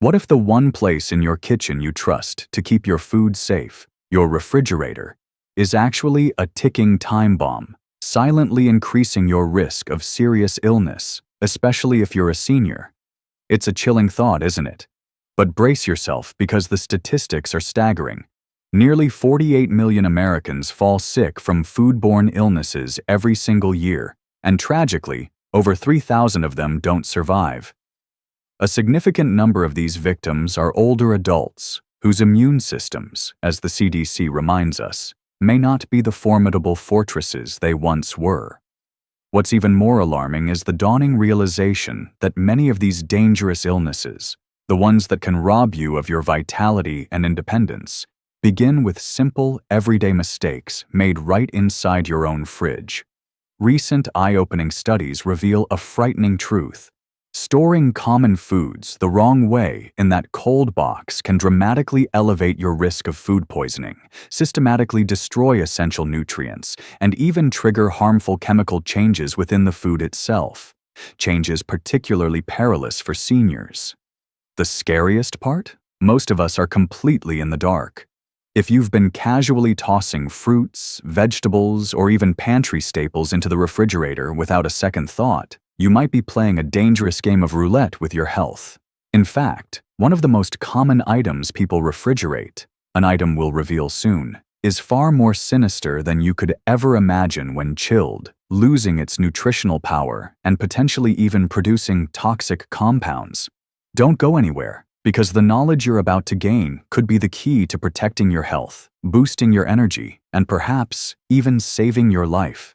What if the one place in your kitchen you trust to keep your food safe, your refrigerator, is actually a ticking time bomb, silently increasing your risk of serious illness, especially if you're a senior? It's a chilling thought, isn't it? But brace yourself because the statistics are staggering. Nearly 48 million Americans fall sick from foodborne illnesses every single year, and tragically, over 3,000 of them don't survive. A significant number of these victims are older adults whose immune systems, as the CDC reminds us, may not be the formidable fortresses they once were. What's even more alarming is the dawning realization that many of these dangerous illnesses, the ones that can rob you of your vitality and independence, begin with simple, everyday mistakes made right inside your own fridge. Recent eye-opening studies reveal a frightening truth. Storing common foods the wrong way in that cold box can dramatically elevate your risk of food poisoning, systematically destroy essential nutrients, and even trigger harmful chemical changes within the food itself, changes particularly perilous for seniors. The scariest part? Most of us are completely in the dark. If you've been casually tossing fruits, vegetables, or even pantry staples into the refrigerator without a second thought, you might be playing a dangerous game of roulette with your health. In fact, one of the most common items people refrigerate, an item we'll reveal soon, is far more sinister than you could ever imagine when chilled, losing its nutritional power and potentially even producing toxic compounds. Don't go anywhere, because the knowledge you're about to gain could be the key to protecting your health, boosting your energy, and perhaps even saving your life.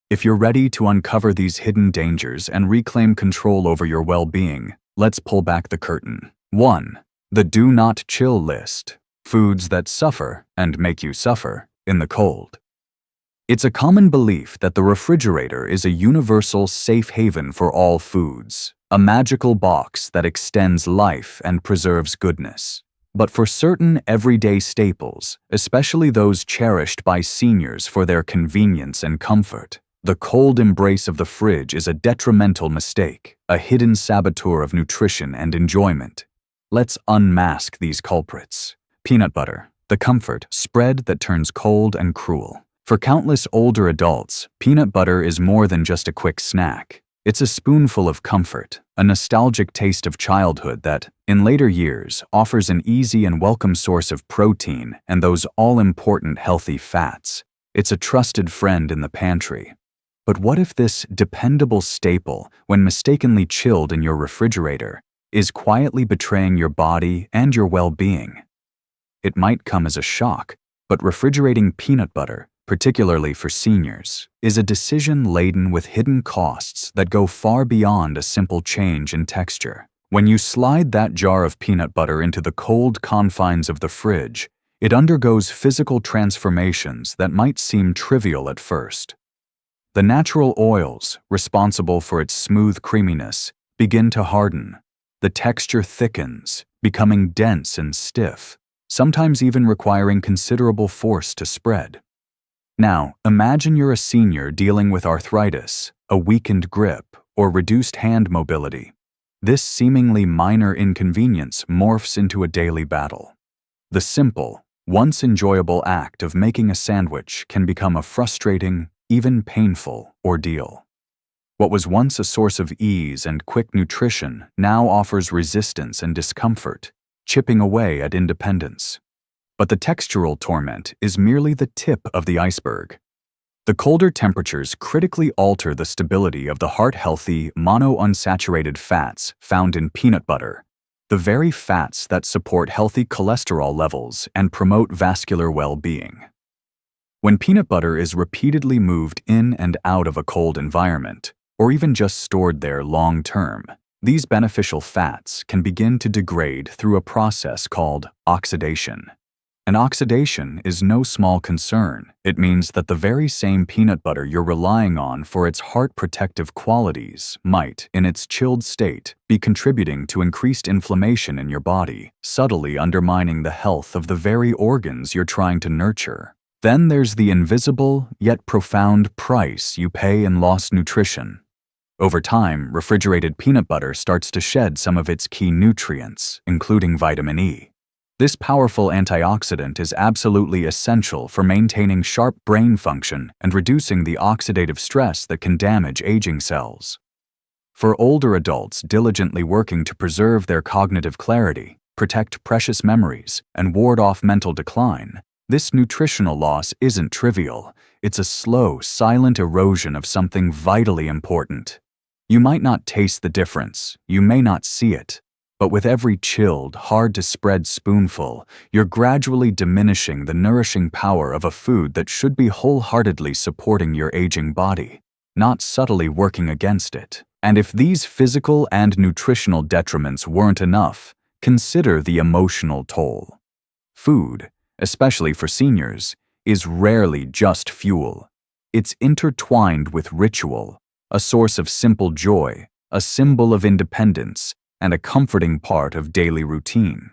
If you're ready to uncover these hidden dangers and reclaim control over your well-being, let's pull back the curtain. 1. The Do Not Chill List. Foods that suffer and make you suffer in the cold. It's a common belief that the refrigerator is a universal safe haven for all foods, a magical box that extends life and preserves goodness. But for certain everyday staples, especially those cherished by seniors for their convenience and comfort, the cold embrace of the fridge is a detrimental mistake, a hidden saboteur of nutrition and enjoyment. Let's unmask these culprits. Peanut butter, the comfort spread that turns cold and cruel. For countless older adults, peanut butter is more than just a quick snack. It's a spoonful of comfort, a nostalgic taste of childhood that, in later years, offers an easy and welcome source of protein and those all-important healthy fats. It's a trusted friend in the pantry. But what if this dependable staple, when mistakenly chilled in your refrigerator, is quietly betraying your body and your well-being? It might come as a shock, but refrigerating peanut butter, particularly for seniors, is a decision laden with hidden costs that go far beyond a simple change in texture. When you slide that jar of peanut butter into the cold confines of the fridge, it undergoes physical transformations that might seem trivial at first. The natural oils, responsible for its smooth creaminess, begin to harden. The texture thickens, becoming dense and stiff, sometimes even requiring considerable force to spread. Now, imagine you're a senior dealing with arthritis, a weakened grip, or reduced hand mobility. This seemingly minor inconvenience morphs into a daily battle. The simple, once enjoyable act of making a sandwich can become a frustrating, even painful ordeal. What was once a source of ease and quick nutrition now offers resistance and discomfort, chipping away at independence. But the textural torment is merely the tip of the iceberg. The colder temperatures critically alter the stability of the heart-healthy monounsaturated fats found in peanut butter, the very fats that support healthy cholesterol levels and promote vascular well-being. When peanut butter is repeatedly moved in and out of a cold environment, or even just stored there long-term, these beneficial fats can begin to degrade through a process called oxidation. And oxidation is no small concern. It means that the very same peanut butter you're relying on for its heart-protective qualities might, in its chilled state, be contributing to increased inflammation in your body, subtly undermining the health of the very organs you're trying to nurture. Then there's the invisible, yet profound price you pay in lost nutrition. Over time, refrigerated peanut butter starts to shed some of its key nutrients, including vitamin E. This powerful antioxidant is absolutely essential for maintaining sharp brain function and reducing the oxidative stress that can damage aging cells. For older adults diligently working to preserve their cognitive clarity, protect precious memories, and ward off mental decline, this nutritional loss isn't trivial. It's a slow, silent erosion of something vitally important. You might not taste the difference, you may not see it, but with every chilled, hard-to-spread spoonful, you're gradually diminishing the nourishing power of a food that should be wholeheartedly supporting your aging body, not subtly working against it. And if these physical and nutritional detriments weren't enough, consider the emotional toll. Food, especially for seniors, is rarely just fuel. It's intertwined with ritual, a source of simple joy, a symbol of independence, and a comforting part of daily routine.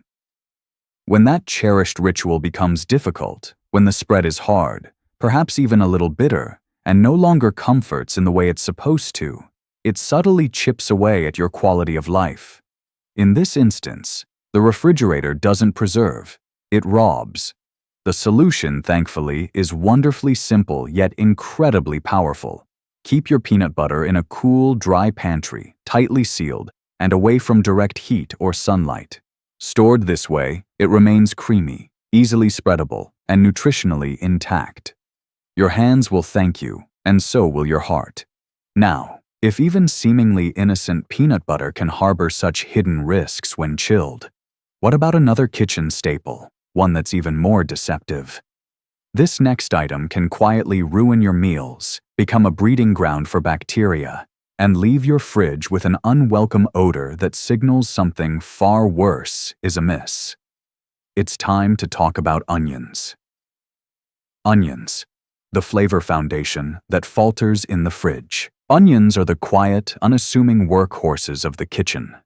When that cherished ritual becomes difficult, when the spread is hard, perhaps even a little bitter, and no longer comforts in the way it's supposed to, it subtly chips away at your quality of life. In this instance, the refrigerator doesn't preserve, it robs. The solution, thankfully, is wonderfully simple yet incredibly powerful. Keep your peanut butter in a cool, dry pantry, tightly sealed, and away from direct heat or sunlight. Stored this way, it remains creamy, easily spreadable, and nutritionally intact. Your hands will thank you, and so will your heart. Now, if even seemingly innocent peanut butter can harbor such hidden risks when chilled, what about another kitchen staple, one that's even more deceptive? This next item can quietly ruin your meals, become a breeding ground for bacteria, and leave your fridge with an unwelcome odor that signals something far worse is amiss. It's time to talk about onions. Onions, the flavor foundation that falters in the fridge. Onions are the quiet, unassuming workhorses of the kitchen.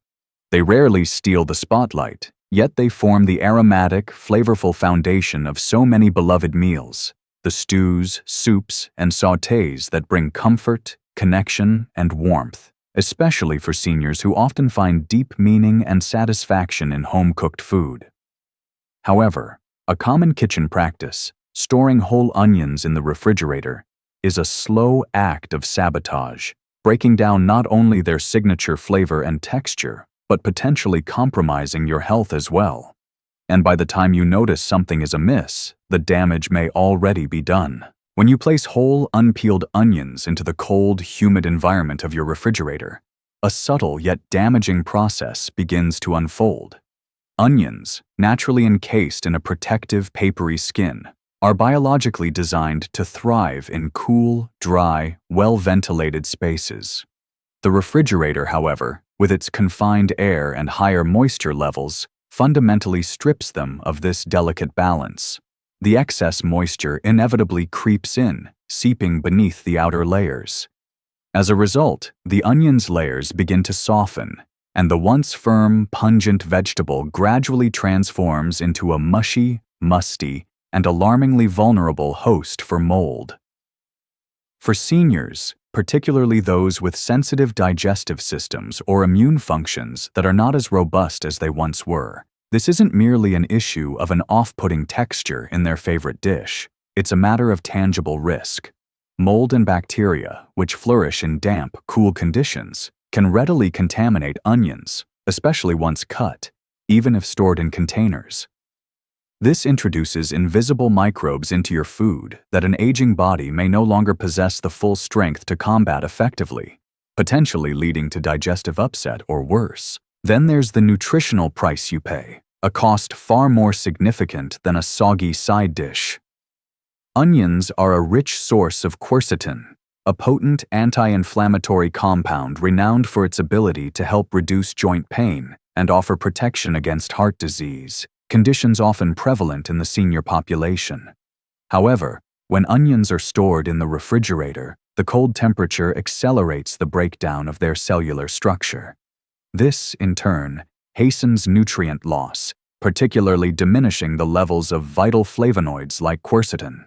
They rarely steal the spotlight, yet they form the aromatic, flavorful foundation of so many beloved meals, the stews, soups, and sautés that bring comfort, connection, and warmth, especially for seniors who often find deep meaning and satisfaction in home-cooked food. However, a common kitchen practice, storing whole onions in the refrigerator, is a slow act of sabotage, breaking down not only their signature flavor and texture, but potentially compromising your health as well. And by the time you notice something is amiss, the damage may already be done. When you place whole, unpeeled onions into the cold, humid environment of your refrigerator, a subtle yet damaging process begins to unfold. Onions, naturally encased in a protective, papery skin, are biologically designed to thrive in cool, dry, well-ventilated spaces. The refrigerator, however, with its confined air and higher moisture levels, fundamentally strips them of this delicate balance. The excess moisture inevitably creeps in, seeping beneath the outer layers. As a result, the onion's layers begin to soften, and the once firm, pungent vegetable gradually transforms into a mushy, musty, and alarmingly vulnerable host for mold. For seniors, particularly those with sensitive digestive systems or immune functions that are not as robust as they once were, this isn't merely an issue of an off-putting texture in their favorite dish. It's a matter of tangible risk. Mold and bacteria, which flourish in damp, cool conditions, can readily contaminate onions, especially once cut, even if stored in containers. This introduces invisible microbes into your food that an aging body may no longer possess the full strength to combat effectively, potentially leading to digestive upset or worse. Then there's the nutritional price you pay, a cost far more significant than a soggy side dish. Onions are a rich source of quercetin, a potent anti-inflammatory compound renowned for its ability to help reduce joint pain and offer protection against heart disease, conditions often prevalent in the senior population. However, when onions are stored in the refrigerator, the cold temperature accelerates the breakdown of their cellular structure. This, in turn, hastens nutrient loss, particularly diminishing the levels of vital flavonoids like quercetin.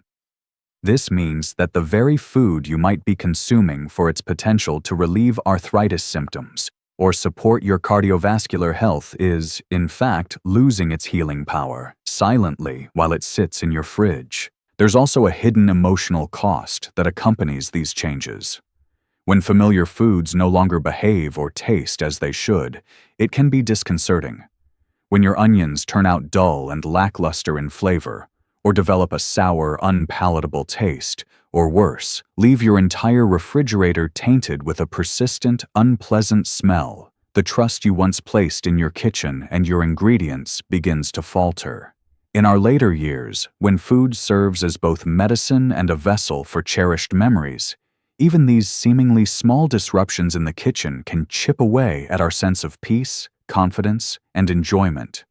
This means that the very food you might be consuming for its potential to relieve arthritis symptoms or support your cardiovascular health is, in fact, losing its healing power silently while it sits in your fridge. There's also a hidden emotional cost that accompanies these changes. When familiar foods no longer behave or taste as they should, it can be disconcerting. When your onions turn out dull and lackluster in flavor, or develop a sour, unpalatable taste, or worse, leave your entire refrigerator tainted with a persistent, unpleasant smell, the trust you once placed in your kitchen and your ingredients begins to falter. In our later years, when food serves as both medicine and a vessel for cherished memories, even these seemingly small disruptions in the kitchen can chip away at our sense of peace, confidence, and enjoyment.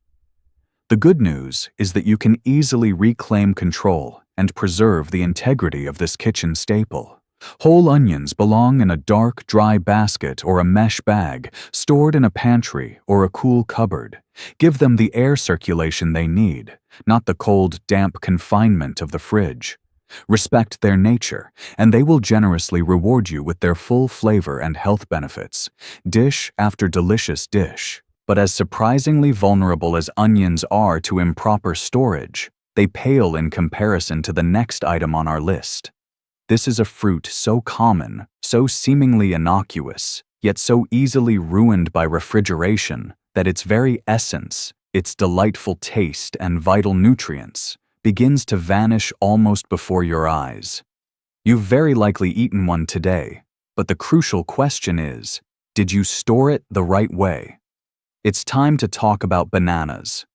The good news is that you can easily reclaim control and preserve the integrity of this kitchen staple. Whole onions belong in a dark, dry basket or a mesh bag, stored in a pantry or a cool cupboard. Give them the air circulation they need, not the cold, damp confinement of the fridge. Respect their nature, and they will generously reward you with their full flavor and health benefits, dish after delicious dish. But as surprisingly vulnerable as onions are to improper storage, they pale in comparison to the next item on our list. This is a fruit so common, so seemingly innocuous, yet so easily ruined by refrigeration that its very essence, its delightful taste and vital nutrients, begins to vanish almost before your eyes. You've very likely eaten one today, but the crucial question is, did you store it the right way? It's time to talk about bananas.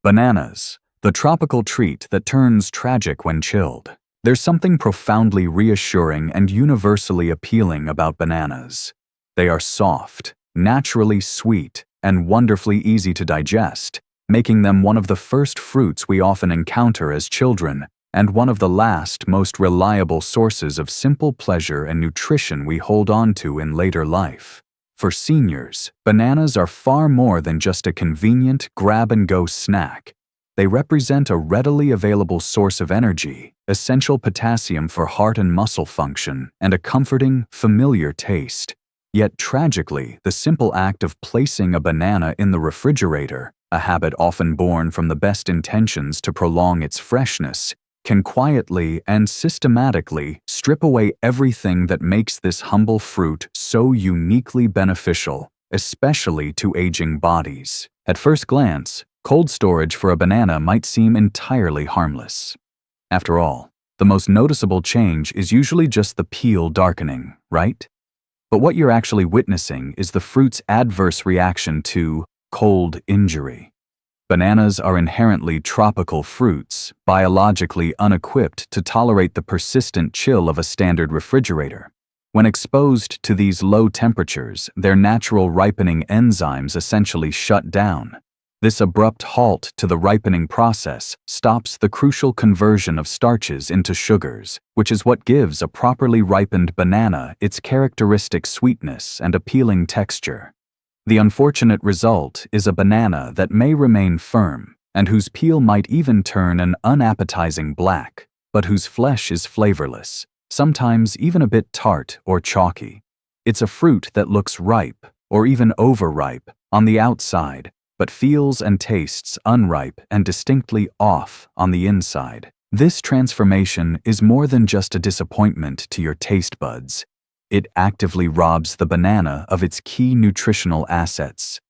Bananas, the tropical treat that turns tragic when chilled. There's something profoundly reassuring and universally appealing about bananas. They are soft, naturally sweet, and wonderfully easy to digest, making them one of the first fruits we often encounter as children, and one of the last, most reliable sources of simple pleasure and nutrition we hold on to in later life. For seniors, bananas are far more than just a convenient grab-and-go snack. They represent a readily available source of energy, essential potassium for heart and muscle function, and a comforting, familiar taste. Yet tragically, the simple act of placing a banana in the refrigerator, a habit often born from the best intentions to prolong its freshness, can quietly and systematically strip away everything that makes this humble fruit so uniquely beneficial, especially to aging bodies. At first glance, cold storage for a banana might seem entirely harmless. After all, the most noticeable change is usually just the peel darkening, right? But what you're actually witnessing is the fruit's adverse reaction to cold injury. Bananas are inherently tropical fruits, biologically unequipped to tolerate the persistent chill of a standard refrigerator. When exposed to these low temperatures, their natural ripening enzymes essentially shut down. This abrupt halt to the ripening process stops the crucial conversion of starches into sugars, which is what gives a properly ripened banana its characteristic sweetness and appealing texture. The unfortunate result is a banana that may remain firm, and whose peel might even turn an unappetizing black, but whose flesh is flavorless, sometimes even a bit tart or chalky. It's a fruit that looks ripe, or even overripe, on the outside, but feels and tastes unripe and distinctly off on the inside. This transformation is more than just a disappointment to your taste buds. It actively robs the banana of its key nutritional assets.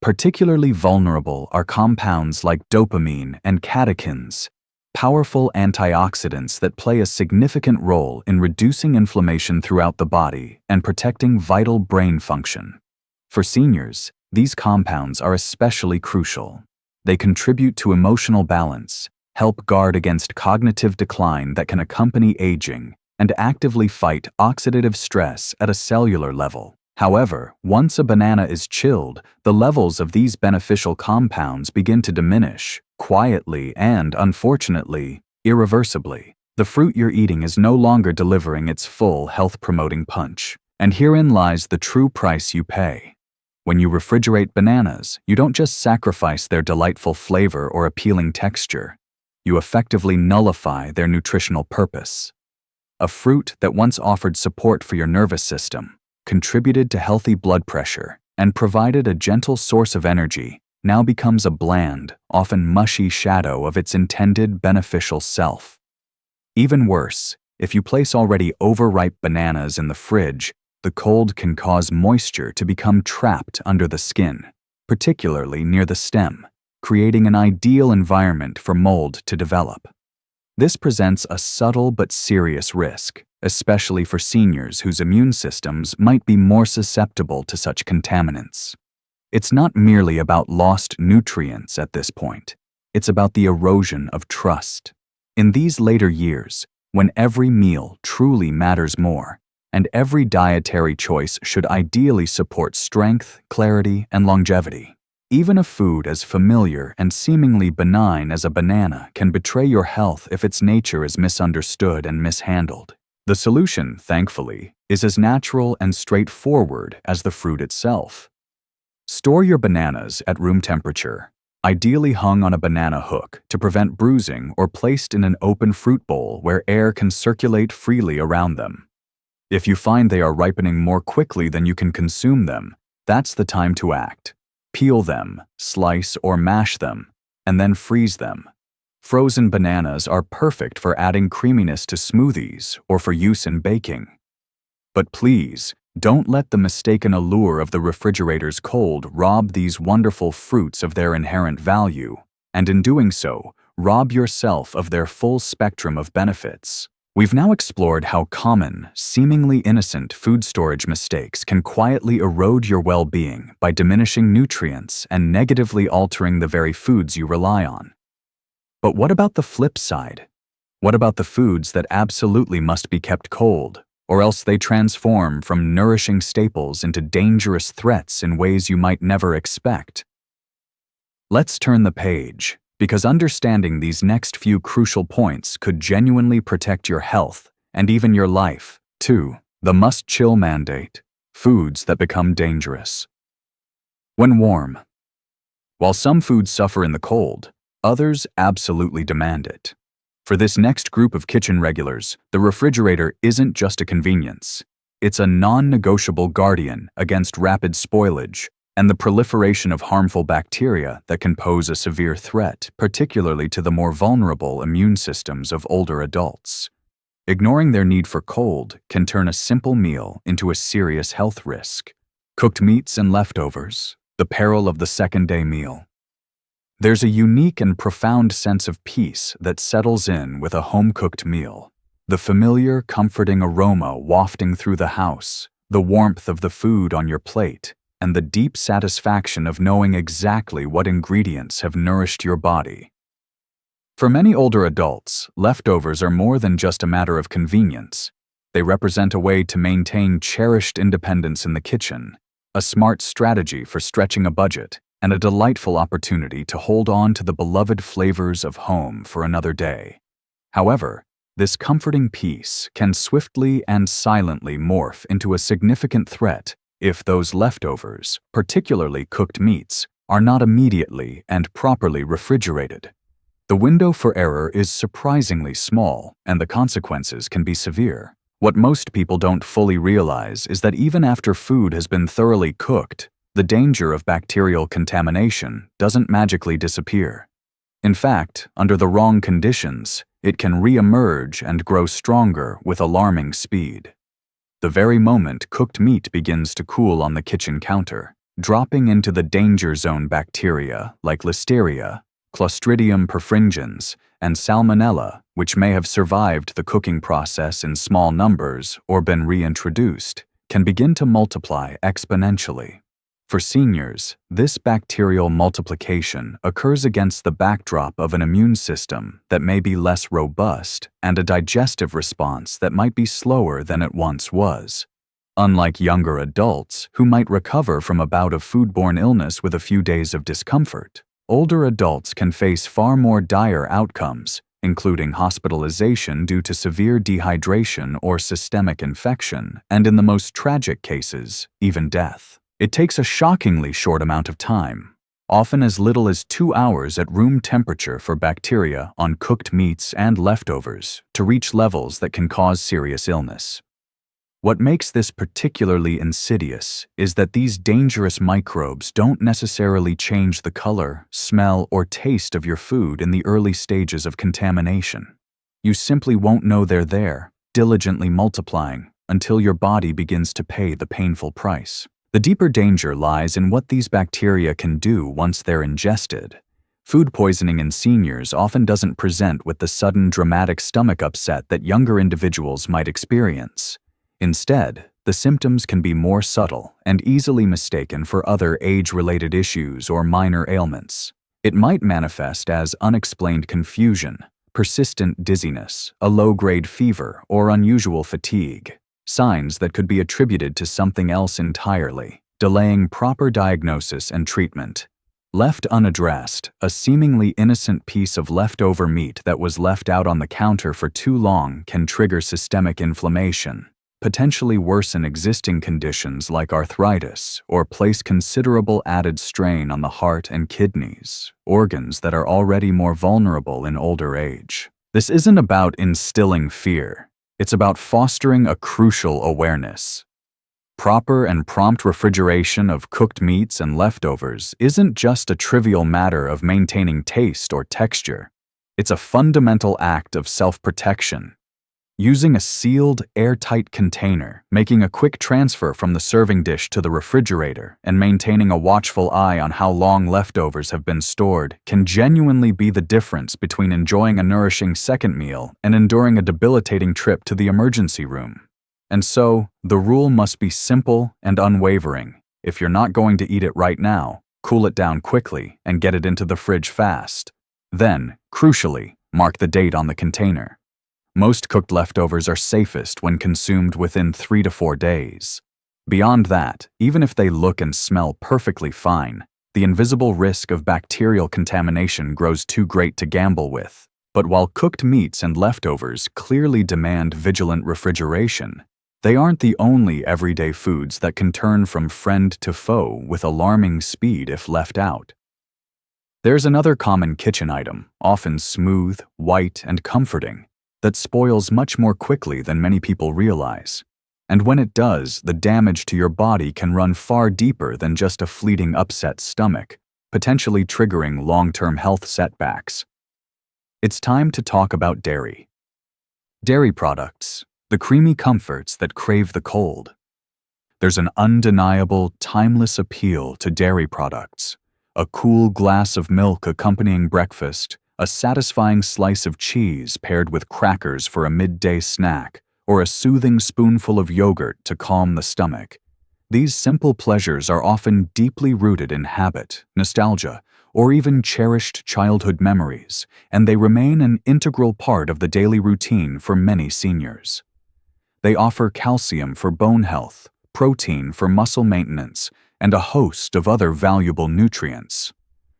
Particularly vulnerable are compounds like dopamine and catechins, powerful antioxidants that play a significant role in reducing inflammation throughout the body and protecting vital brain function. For seniors, these compounds are especially crucial. They contribute to emotional balance, help guard against cognitive decline that can accompany aging, and actively fight oxidative stress at a cellular level. However, once a banana is chilled, the levels of these beneficial compounds begin to diminish, quietly and, unfortunately, irreversibly. The fruit you're eating is no longer delivering its full health-promoting punch. And herein lies the true price you pay. When you refrigerate bananas, you don't just sacrifice their delightful flavor or appealing texture. You effectively nullify their nutritional purpose. a fruit that once offered support for your nervous system, contributed to healthy blood pressure, and provided a gentle source of energy, now becomes a bland, often mushy shadow of its intended beneficial self. Even worse, if you place already overripe bananas in the fridge, the cold can cause moisture to become trapped under the skin, particularly near the stem, creating an ideal environment for mold to develop. This presents a subtle but serious risk, especially for seniors whose immune systems might be more susceptible to such contaminants. It's not merely about lost nutrients at this point. It's about the erosion of trust. In these later years, when every meal truly matters more, and every dietary choice should ideally support strength, clarity, and longevity, even a food as familiar and seemingly benign as a banana can betray your health if its nature is misunderstood and mishandled. The solution, thankfully, is as natural and straightforward as the fruit itself. Store your bananas at room temperature, ideally hung on a banana hook to prevent bruising or placed in an open fruit bowl where air can circulate freely around them. If you find they are ripening more quickly than you can consume them, that's the time to act. Peel them, slice or mash them, and then freeze them. Frozen bananas are perfect for adding creaminess to smoothies or for use in baking. But please, don't let the mistaken allure of the refrigerator's cold rob these wonderful fruits of their inherent value, and in doing so, rob yourself of their full spectrum of benefits. We've now explored how common, seemingly innocent food storage mistakes can quietly erode your well-being by diminishing nutrients and negatively altering the very foods you rely on. But what about the flip side? What about the foods that absolutely must be kept cold, or else they transform from nourishing staples into dangerous threats in ways you might never expect? Let's turn the page, because understanding these next few crucial points could genuinely protect your health and even your life. 2. The must-chill mandate: foods that become dangerous. When warm. While some foods suffer in the cold, others absolutely demand it. For this next group of kitchen regulars, the refrigerator isn't just a convenience. It's a non-negotiable guardian against rapid spoilage and the proliferation of harmful bacteria that can pose a severe threat, particularly to the more vulnerable immune systems of older adults. Ignoring their need for cold can turn a simple meal into a serious health risk. Cooked meats and leftovers, the peril of the second-day meal. There's a unique and profound sense of peace that settles in with a home-cooked meal. The familiar, comforting aroma wafting through the house, the warmth of the food on your plate, and the deep satisfaction of knowing exactly what ingredients have nourished your body. For many older adults, leftovers are more than just a matter of convenience. They represent a way to maintain cherished independence in the kitchen, a smart strategy for stretching a budget, and a delightful opportunity to hold on to the beloved flavors of home for another day. However, this comforting peace can swiftly and silently morph into a significant threat if those leftovers, particularly cooked meats, are not immediately and properly refrigerated. The window for error is surprisingly small, and the consequences can be severe. What most people don't fully realize is that even after food has been thoroughly cooked, the danger of bacterial contamination doesn't magically disappear. In fact, under the wrong conditions, it can re-emerge and grow stronger with alarming speed. The very moment cooked meat begins to cool on the kitchen counter, dropping into the danger zone bacteria like Listeria, Clostridium perfringens, and Salmonella, which may have survived the cooking process in small numbers or been reintroduced, can begin to multiply exponentially. For seniors, this bacterial multiplication occurs against the backdrop of an immune system that may be less robust and a digestive response that might be slower than it once was. Unlike younger adults, who might recover from a bout of foodborne illness with a few days of discomfort, older adults can face far more dire outcomes, including hospitalization due to severe dehydration or systemic infection, and in the most tragic cases, even death. It takes a shockingly short amount of time, often as little as 2 hours at room temperature for bacteria on cooked meats and leftovers to reach levels that can cause serious illness. What makes this particularly insidious is that these dangerous microbes don't necessarily change the color, smell, or taste of your food in the early stages of contamination. You simply won't know they're there, diligently multiplying, until your body begins to pay the painful price. The deeper danger lies in what these bacteria can do once they're ingested. Food poisoning in seniors often doesn't present with the sudden dramatic stomach upset that younger individuals might experience. Instead, the symptoms can be more subtle and easily mistaken for other age-related issues or minor ailments. It might manifest as unexplained confusion, persistent dizziness, a low-grade fever, or unusual fatigue, signs that could be attributed to something else entirely, delaying proper diagnosis and treatment. Left unaddressed, a seemingly innocent piece of leftover meat that was left out on the counter for too long can trigger systemic inflammation, potentially worsen existing conditions like arthritis, or place considerable added strain on the heart and kidneys, organs that are already more vulnerable in older age. This isn't about instilling fear. It's about fostering a crucial awareness. Proper and prompt refrigeration of cooked meats and leftovers isn't just a trivial matter of maintaining taste or texture. It's a fundamental act of self-protection. Using a sealed, airtight container, making a quick transfer from the serving dish to the refrigerator, and maintaining a watchful eye on how long leftovers have been stored can genuinely be the difference between enjoying a nourishing second meal and enduring a debilitating trip to the emergency room. And so, the rule must be simple and unwavering. If you're not going to eat it right now, cool it down quickly and get it into the fridge fast. Then, crucially, mark the date on the container. Most cooked leftovers are safest when consumed within 3 to 4 days. Beyond that, even if they look and smell perfectly fine, the invisible risk of bacterial contamination grows too great to gamble with. But while cooked meats and leftovers clearly demand vigilant refrigeration, they aren't the only everyday foods that can turn from friend to foe with alarming speed if left out. There's another common kitchen item, often smooth, white, and comforting, that spoils much more quickly than many people realize. And when it does, the damage to your body can run far deeper than just a fleeting upset stomach, potentially triggering long-term health setbacks. It's time to talk about dairy. Dairy products, the creamy comforts that crave the cold. There's an undeniable, timeless appeal to dairy products. A cool glass of milk accompanying breakfast, a satisfying slice of cheese paired with crackers for a midday snack, or a soothing spoonful of yogurt to calm the stomach. These simple pleasures are often deeply rooted in habit, nostalgia, or even cherished childhood memories, and they remain an integral part of the daily routine for many seniors. They offer calcium for bone health, protein for muscle maintenance, and a host of other valuable nutrients.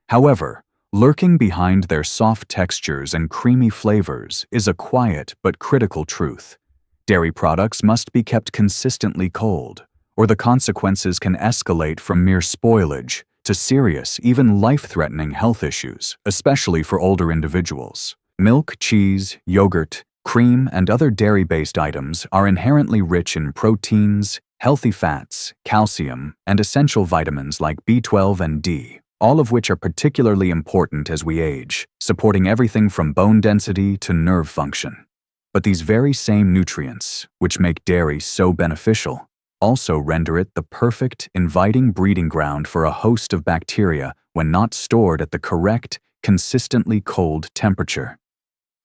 However, lurking behind their soft textures and creamy flavors is a quiet but critical truth. Dairy products must be kept consistently cold, or the consequences can escalate from mere spoilage to serious, even life-threatening health issues, especially for older individuals. Milk, cheese, yogurt, cream, and other dairy-based items are inherently rich in proteins, healthy fats, calcium, and essential vitamins like B12 and D, all of which are particularly important as we age, supporting everything from bone density to nerve function. But these very same nutrients, which make dairy so beneficial, also render it the perfect, inviting breeding ground for a host of bacteria when not stored at the correct, consistently cold temperature.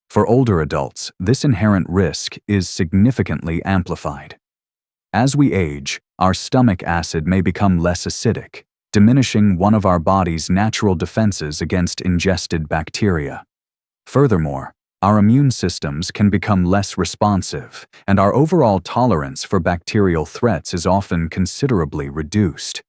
For older adults, this inherent risk is significantly amplified. As we age, our stomach acid may become less acidic, diminishing one of our body's natural defenses against ingested bacteria. Furthermore, our immune systems can become less responsive, and our overall tolerance for bacterial threats is often considerably reduced.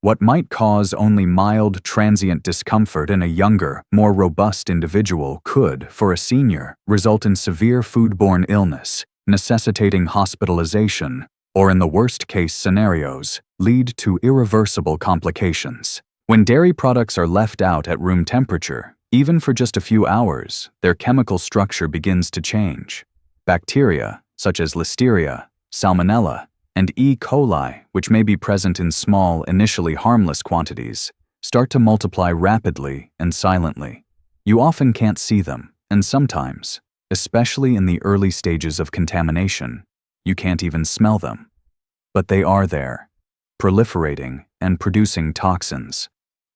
What might cause only mild, transient discomfort in a younger, more robust individual could, for a senior, result in severe foodborne illness, necessitating hospitalization, or in the worst-case scenarios, lead to irreversible complications. When dairy products are left out at room temperature, even for just a few hours, their chemical structure begins to change. Bacteria, such as Listeria, Salmonella, and E. coli, which may be present in small, initially harmless quantities, start to multiply rapidly and silently. You often can't see them, and sometimes, especially in the early stages of contamination, you can't even smell them. But they are there, proliferating and producing toxins.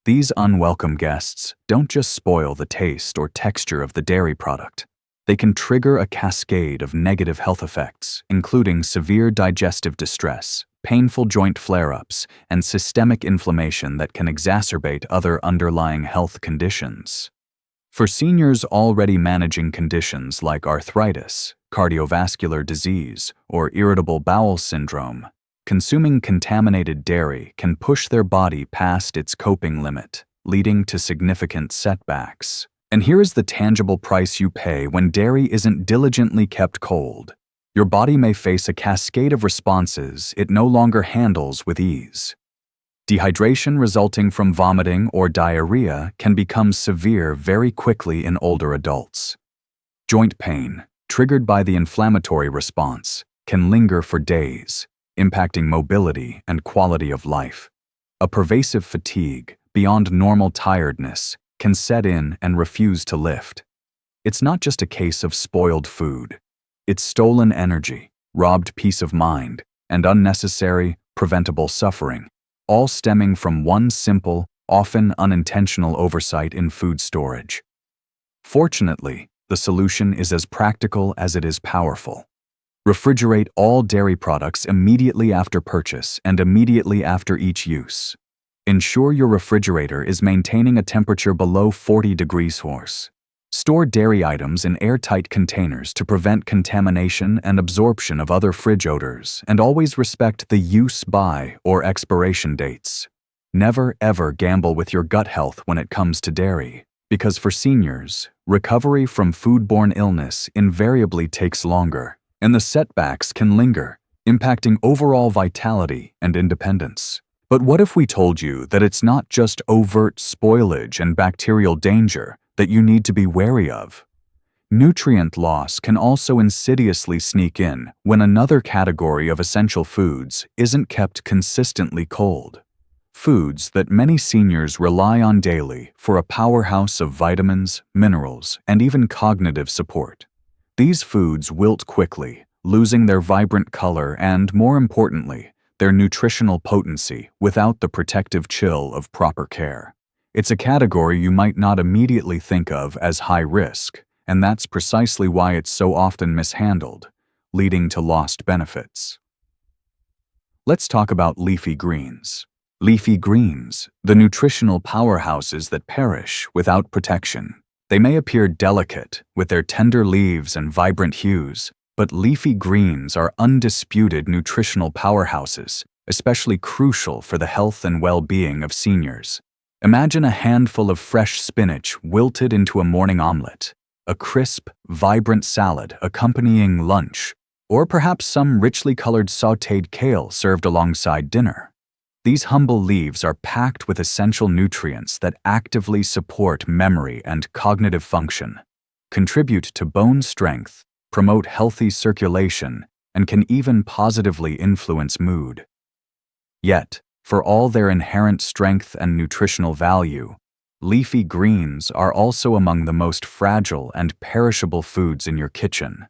These unwelcome guests don't just spoil the taste or texture of the dairy product. They can trigger a cascade of negative health effects, including severe digestive distress, painful joint flare-ups, and systemic inflammation that can exacerbate other underlying health conditions. For seniors already managing conditions like arthritis, cardiovascular disease, or irritable bowel syndrome, consuming contaminated dairy can push their body past its coping limit, leading to significant setbacks. And here is the tangible price you pay when dairy isn't diligently kept cold. Your body may face a cascade of responses it no longer handles with ease. Dehydration resulting from vomiting or diarrhea can become severe very quickly in older adults. Joint pain, triggered by the inflammatory response, can linger for days, impacting mobility and quality of life. A pervasive fatigue, beyond normal tiredness, can set in and refuse to lift. It's not just a case of spoiled food. It's stolen energy, robbed peace of mind, and unnecessary, preventable suffering, all stemming from one simple, often unintentional oversight in food storage. Fortunately, the solution is as practical as it is powerful. Refrigerate all dairy products immediately after purchase and immediately after each use. Ensure your refrigerator is maintaining a temperature below 40 degrees Celsius. Store dairy items in airtight containers to prevent contamination and absorption of other fridge odors, and always respect the use by or expiration dates. Never ever gamble with your gut health when it comes to dairy, because for seniors, recovery from foodborne illness invariably takes longer, and the setbacks can linger, impacting overall vitality and independence. But what if we told you that it's not just overt spoilage and bacterial danger that you need to be wary of? Nutrient loss can also insidiously sneak in when another category of essential foods isn't kept consistently cold. Foods that many seniors rely on daily for a powerhouse of vitamins, minerals, and even cognitive support. These foods wilt quickly, losing their vibrant color and, more importantly, their nutritional potency without the protective chill of proper care. It's a category you might not immediately think of as high risk, and that's precisely why it's so often mishandled, leading to lost benefits. Let's talk about leafy greens. Leafy greens, the nutritional powerhouses that perish without protection. They may appear delicate with their tender leaves and vibrant hues, but leafy greens are undisputed nutritional powerhouses, especially crucial for the health and well-being of seniors. Imagine a handful of fresh spinach wilted into a morning omelet, a crisp, vibrant salad accompanying lunch, or perhaps some richly colored sautéed kale served alongside dinner. These humble leaves are packed with essential nutrients that actively support memory and cognitive function, contribute to bone strength, promote healthy circulation, and can even positively influence mood. Yet, for all their inherent strength and nutritional value, leafy greens are also among the most fragile and perishable foods in your kitchen.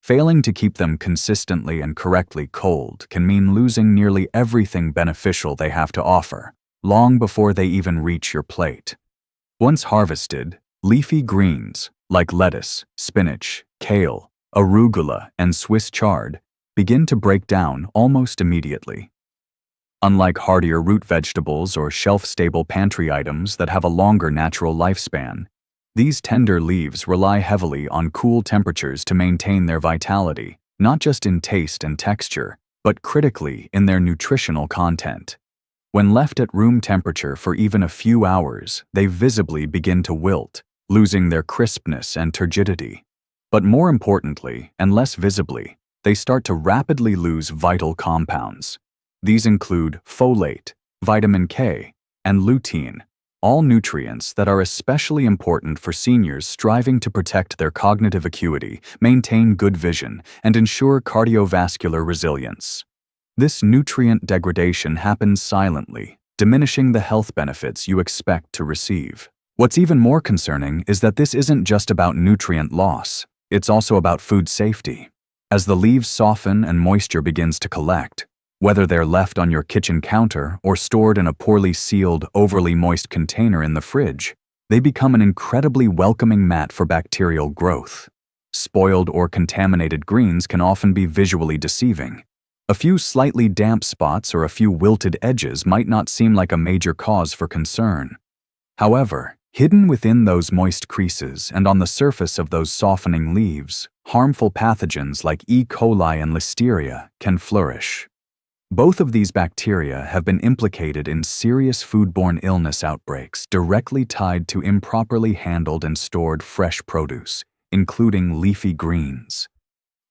Failing to keep them consistently and correctly cold can mean losing nearly everything beneficial they have to offer, long before they even reach your plate. Once harvested, leafy greens, like lettuce, spinach, kale, arugula, and Swiss chard, begin to break down almost immediately. Unlike hardier root vegetables or shelf-stable pantry items that have a longer natural lifespan, these tender leaves rely heavily on cool temperatures to maintain their vitality, not just in taste and texture, but critically in their nutritional content. When left at room temperature for even a few hours, they visibly begin to wilt, losing their crispness and turgidity. But more importantly, and less visibly, they start to rapidly lose vital compounds. These include folate, vitamin K, and lutein, all nutrients that are especially important for seniors striving to protect their cognitive acuity, maintain good vision, and ensure cardiovascular resilience. This nutrient degradation happens silently, diminishing the health benefits you expect to receive. What's even more concerning is that this isn't just about nutrient loss, it's also about food safety. As the leaves soften and moisture begins to collect, whether they're left on your kitchen counter or stored in a poorly sealed, overly moist container in the fridge, they become an incredibly welcoming mat for bacterial growth. Spoiled or contaminated greens can often be visually deceiving. A few slightly damp spots or a few wilted edges might not seem like a major cause for concern. However, hidden within those moist creases and on the surface of those softening leaves, harmful pathogens like E. coli and Listeria can flourish. Both of these bacteria have been implicated in serious foodborne illness outbreaks directly tied to improperly handled and stored fresh produce, including leafy greens.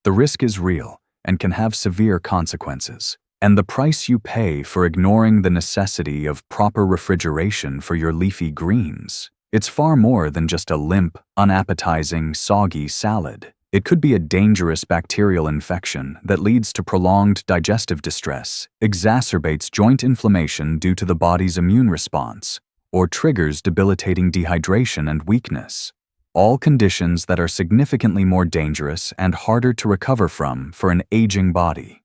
The risk is real and can have severe consequences, and the price you pay for ignoring the necessity of proper refrigeration for your leafy greens, it's far more than just a limp, unappetizing, soggy salad. It could be a dangerous bacterial infection that leads to prolonged digestive distress, exacerbates joint inflammation due to the body's immune response, or triggers debilitating dehydration and weakness. All conditions that are significantly more dangerous and harder to recover from for an aging body.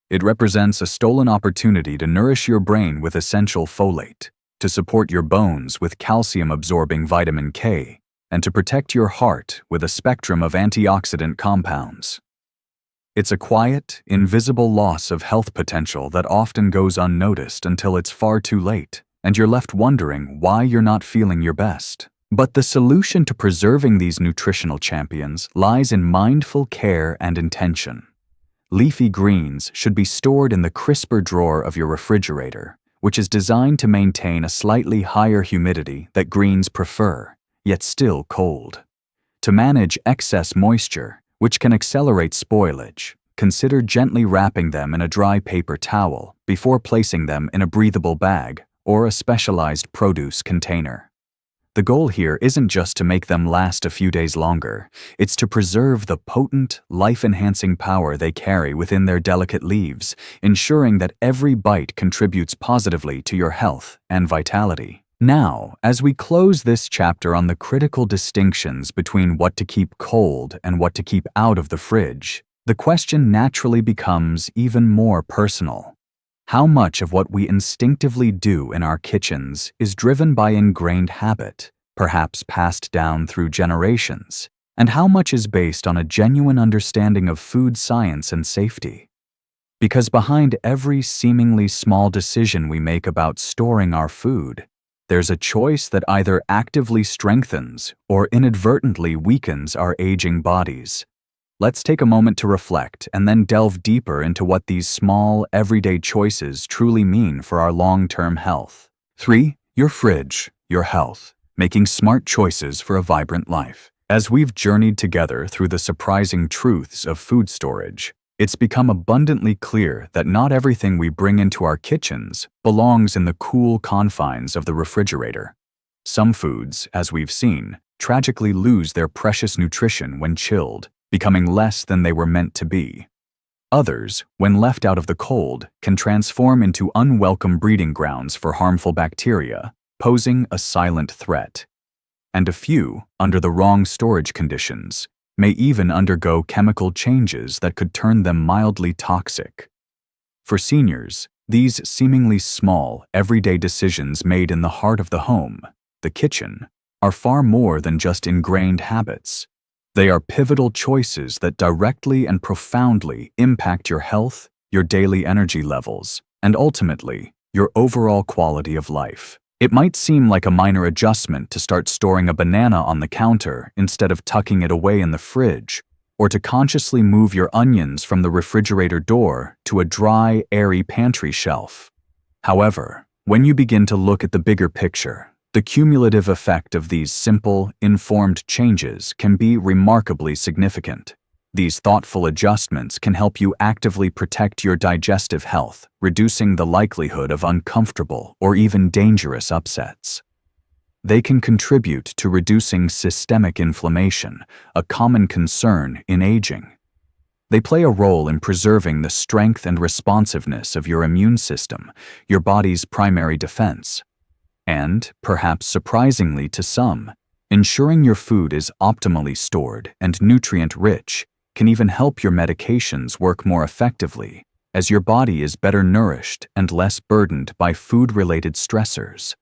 It represents a stolen opportunity to nourish your brain with essential folate, to support your bones with calcium-absorbing vitamin K, and to protect your heart with a spectrum of antioxidant compounds. It's a quiet, invisible loss of health potential that often goes unnoticed until it's far too late, and you're left wondering why you're not feeling your best. But the solution to preserving these nutritional champions lies in mindful care and intention. Leafy greens should be stored in the crisper drawer of your refrigerator, which is designed to maintain a slightly higher humidity that greens prefer, yet still cold. To manage excess moisture, which can accelerate spoilage, consider gently wrapping them in a dry paper towel before placing them in a breathable bag or a specialized produce container. The goal here isn't just to make them last a few days longer, it's to preserve the potent, life-enhancing power they carry within their delicate leaves, ensuring that every bite contributes positively to your health and vitality. Now, as we close this chapter on the critical distinctions between what to keep cold and what to keep out of the fridge, the question naturally becomes even more personal. How much of what we instinctively do in our kitchens is driven by ingrained habit, perhaps passed down through generations, and how much is based on a genuine understanding of food science and safety? Because behind every seemingly small decision we make about storing our food, there's a choice that either actively strengthens or inadvertently weakens our aging bodies. Let's take a moment to reflect and then delve deeper into what these small, everyday choices truly mean for our long-term health. 3. Your fridge, your health, making smart choices for a vibrant life. As we've journeyed together through the surprising truths of food storage, it's become abundantly clear that not everything we bring into our kitchens belongs in the cool confines of the refrigerator. Some foods, as we've seen, tragically lose their precious nutrition when chilled, becoming less than they were meant to be. Others, when left out of the cold, can transform into unwelcome breeding grounds for harmful bacteria, posing a silent threat. And a few, under the wrong storage conditions, may even undergo chemical changes that could turn them mildly toxic. For seniors, these seemingly small, everyday decisions made in the heart of the home, the kitchen, are far more than just ingrained habits. They are pivotal choices that directly and profoundly impact your health, your daily energy levels, and ultimately, your overall quality of life. It might seem like a minor adjustment to start storing a banana on the counter instead of tucking it away in the fridge, or to consciously move your onions from the refrigerator door to a dry, airy pantry shelf. However, when you begin to look at the bigger picture, the cumulative effect of these simple, informed changes can be remarkably significant. These thoughtful adjustments can help you actively protect your digestive health, reducing the likelihood of uncomfortable or even dangerous upsets. They can contribute to reducing systemic inflammation, a common concern in aging. They play a role in preserving the strength and responsiveness of your immune system, your body's primary defense. And, perhaps surprisingly to some, ensuring your food is optimally stored and nutrient-rich can even help your medications work more effectively, as your body is better nourished and less burdened by food-related stressors.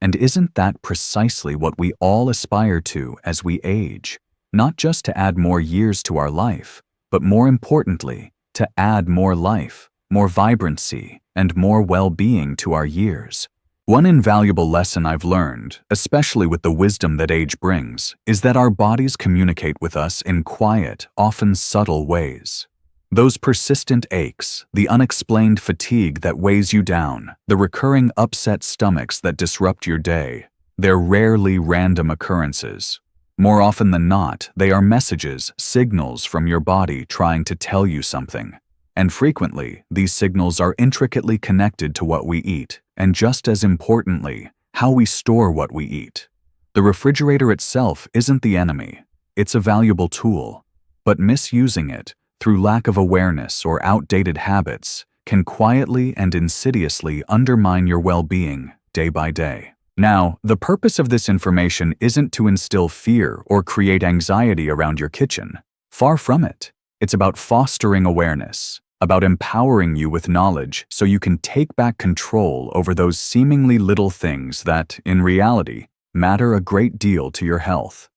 And isn't that precisely what we all aspire to as we age? Not just to add more years to our life, but more importantly, to add more life, more vibrancy, and more well-being to our years. One invaluable lesson I've learned, especially with the wisdom that age brings, is that our bodies communicate with us in quiet, often subtle ways. Those persistent aches, the unexplained fatigue that weighs you down, the recurring upset stomachs that disrupt your day, they're rarely random occurrences. More often than not, they are messages, signals from your body trying to tell you something. And frequently, these signals are intricately connected to what we eat, and just as importantly, how we store what we eat. The refrigerator itself isn't the enemy. It's a valuable tool, but misusing it, through lack of awareness or outdated habits, can quietly and insidiously undermine your well-being day by day. Now, the purpose of this information isn't to instill fear or create anxiety around your kitchen. Far from it. It's about fostering awareness, about empowering you with knowledge so you can take back control over those seemingly little things that, in reality, matter a great deal to your health.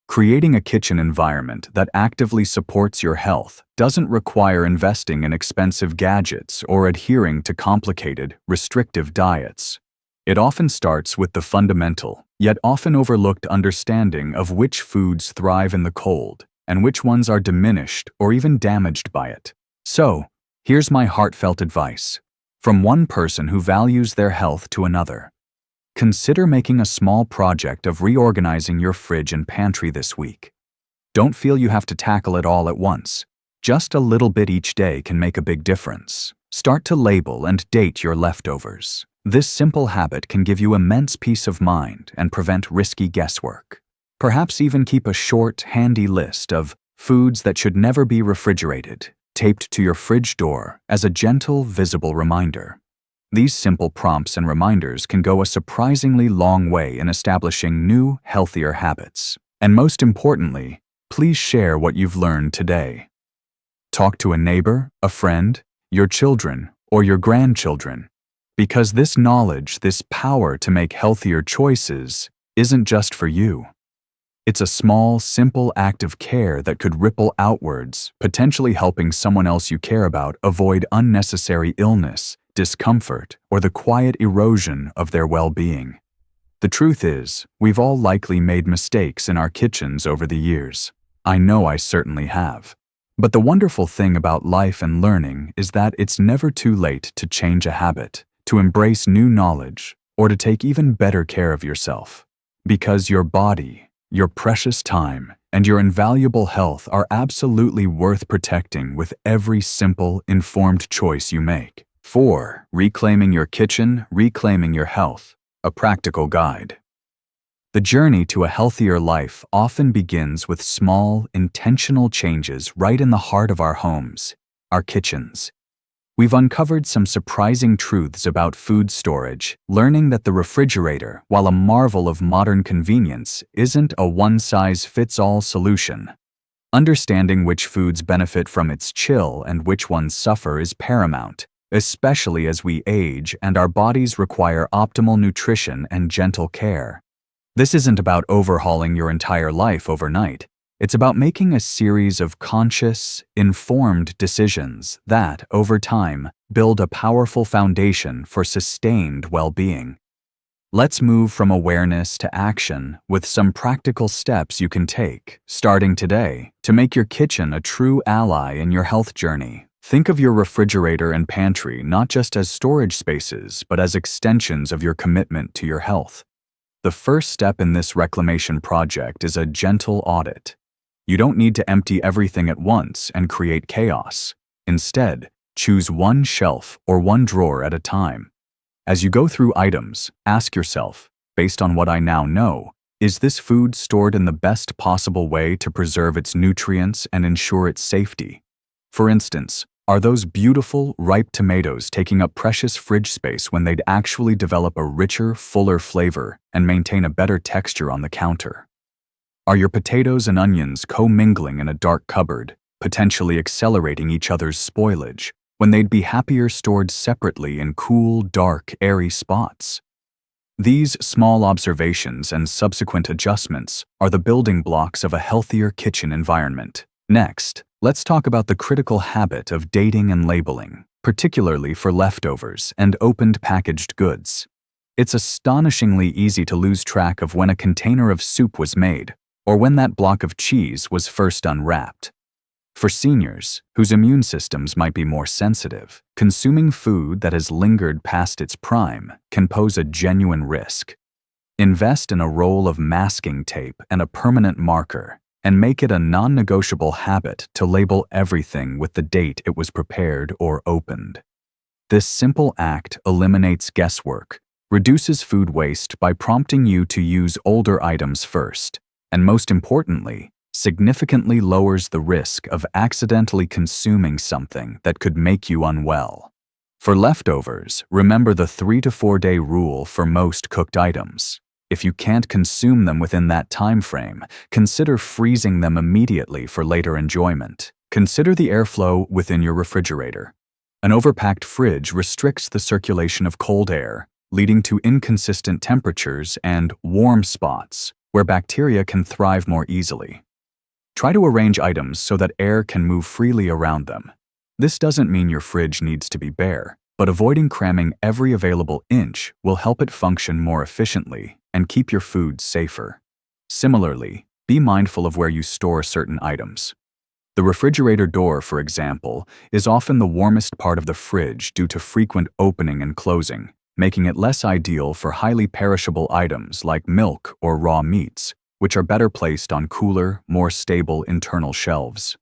Creating a kitchen environment that actively supports your health doesn't require investing in expensive gadgets or adhering to complicated, restrictive diets. It often starts with the fundamental, yet often overlooked understanding of which foods thrive in the cold and which ones are diminished or even damaged by it. So, here's my heartfelt advice, from one person who values their health to another. Consider making a small project of reorganizing your fridge and pantry this week. Don't feel you have to tackle it all at once. Just a little bit each day can make a big difference. Start to label and date your leftovers. This simple habit can give you immense peace of mind and prevent risky guesswork. Perhaps even keep a short, handy list of foods that should never be refrigerated, taped to your fridge door as a gentle, visible reminder. These simple prompts and reminders can go a surprisingly long way in establishing new, healthier habits. And most importantly, please share what you've learned today. Talk to a neighbor, a friend, your children, or your grandchildren. Because this knowledge, this power to make healthier choices, isn't just for you. It's a small, simple act of care that could ripple outwards, potentially helping someone else you care about avoid unnecessary illness, discomfort, or the quiet erosion of their well-being. The truth is, we've all likely made mistakes in our kitchens over the years. I know I certainly have. But the wonderful thing about life and learning is that it's never too late to change a habit, to embrace new knowledge, or to take even better care of yourself. Because your body, your precious time, and your invaluable health are absolutely worth protecting with every simple, informed choice you make. 4. Reclaiming your kitchen, reclaiming your health. A practical guide. The journey to a healthier life often begins with small, intentional changes right in the heart of our homes, our kitchens. We've uncovered some surprising truths about food storage, learning that the refrigerator, while a marvel of modern convenience, isn't a one-size-fits-all solution. Understanding which foods benefit from its chill and which ones suffer is paramount, especially as we age and our bodies require optimal nutrition and gentle care. This isn't about overhauling your entire life overnight. It's about making a series of conscious, informed decisions that, over time, build a powerful foundation for sustained well-being. Let's move from awareness to action with some practical steps you can take, starting today, to make your kitchen a true ally in your health journey. Think of your refrigerator and pantry not just as storage spaces, but as extensions of your commitment to your health. The first step in this reclamation project is a gentle audit. You don't need to empty everything at once and create chaos. Instead, choose one shelf or one drawer at a time. As you go through items, ask yourself, based on what I now know, is this food stored in the best possible way to preserve its nutrients and ensure its safety? For instance, are those beautiful, ripe tomatoes taking up precious fridge space when they'd actually develop a richer, fuller flavor and maintain a better texture on the counter? Are your potatoes and onions co-mingling in a dark cupboard, potentially accelerating each other's spoilage, when they'd be happier stored separately in cool, dark, airy spots? These small observations and subsequent adjustments are the building blocks of a healthier kitchen environment. Next, let's talk about the critical habit of dating and labeling, particularly for leftovers and opened packaged goods. It's astonishingly easy to lose track of when a container of soup was made or when that block of cheese was first unwrapped. For seniors, whose immune systems might be more sensitive, consuming food that has lingered past its prime can pose a genuine risk. Invest in a roll of masking tape and a permanent marker, and make it a non-negotiable habit to label everything with the date it was prepared or opened. This simple act eliminates guesswork, reduces food waste by prompting you to use older items first, and most importantly, significantly lowers the risk of accidentally consuming something that could make you unwell. For leftovers, remember the 3 to 4 day rule for most cooked items. If you can't consume them within that time frame, consider freezing them immediately for later enjoyment. Consider the airflow within your refrigerator. An overpacked fridge restricts the circulation of cold air, leading to inconsistent temperatures and warm spots, where bacteria can thrive more easily. Try to arrange items so that air can move freely around them. This doesn't mean your fridge needs to be bare, but avoiding cramming every available inch will help it function more efficiently and keep your food safer. Similarly, be mindful of where you store certain items. The refrigerator door, for example, is often the warmest part of the fridge due to frequent opening and closing, making it less ideal for highly perishable items like milk or raw meats, which are better placed on cooler, more stable internal shelves.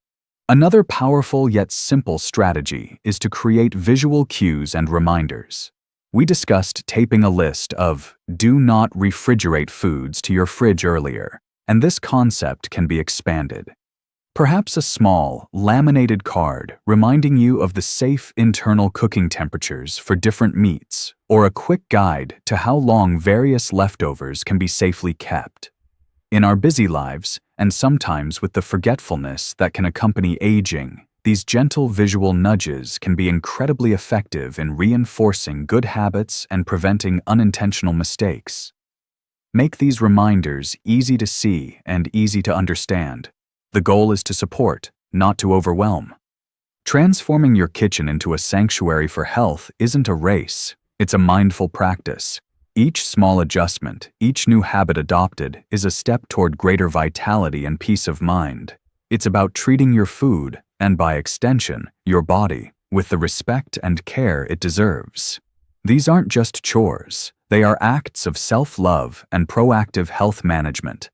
Another powerful yet simple strategy is to create visual cues and reminders. We discussed taping a list of "do not refrigerate" foods to your fridge earlier, and this concept can be expanded. Perhaps a small, laminated card reminding you of the safe internal cooking temperatures for different meats, or a quick guide to how long various leftovers can be safely kept. In our busy lives, and sometimes with the forgetfulness that can accompany aging, these gentle visual nudges can be incredibly effective in reinforcing good habits and preventing unintentional mistakes. Make these reminders easy to see and easy to understand. The goal is to support, not to overwhelm. Transforming your kitchen into a sanctuary for health isn't a race, it's a mindful practice. Each small adjustment, each new habit adopted, is a step toward greater vitality and peace of mind. It's about treating your food, and by extension, your body, with the respect and care it deserves. These aren't just chores, they are acts of self-love and proactive health management.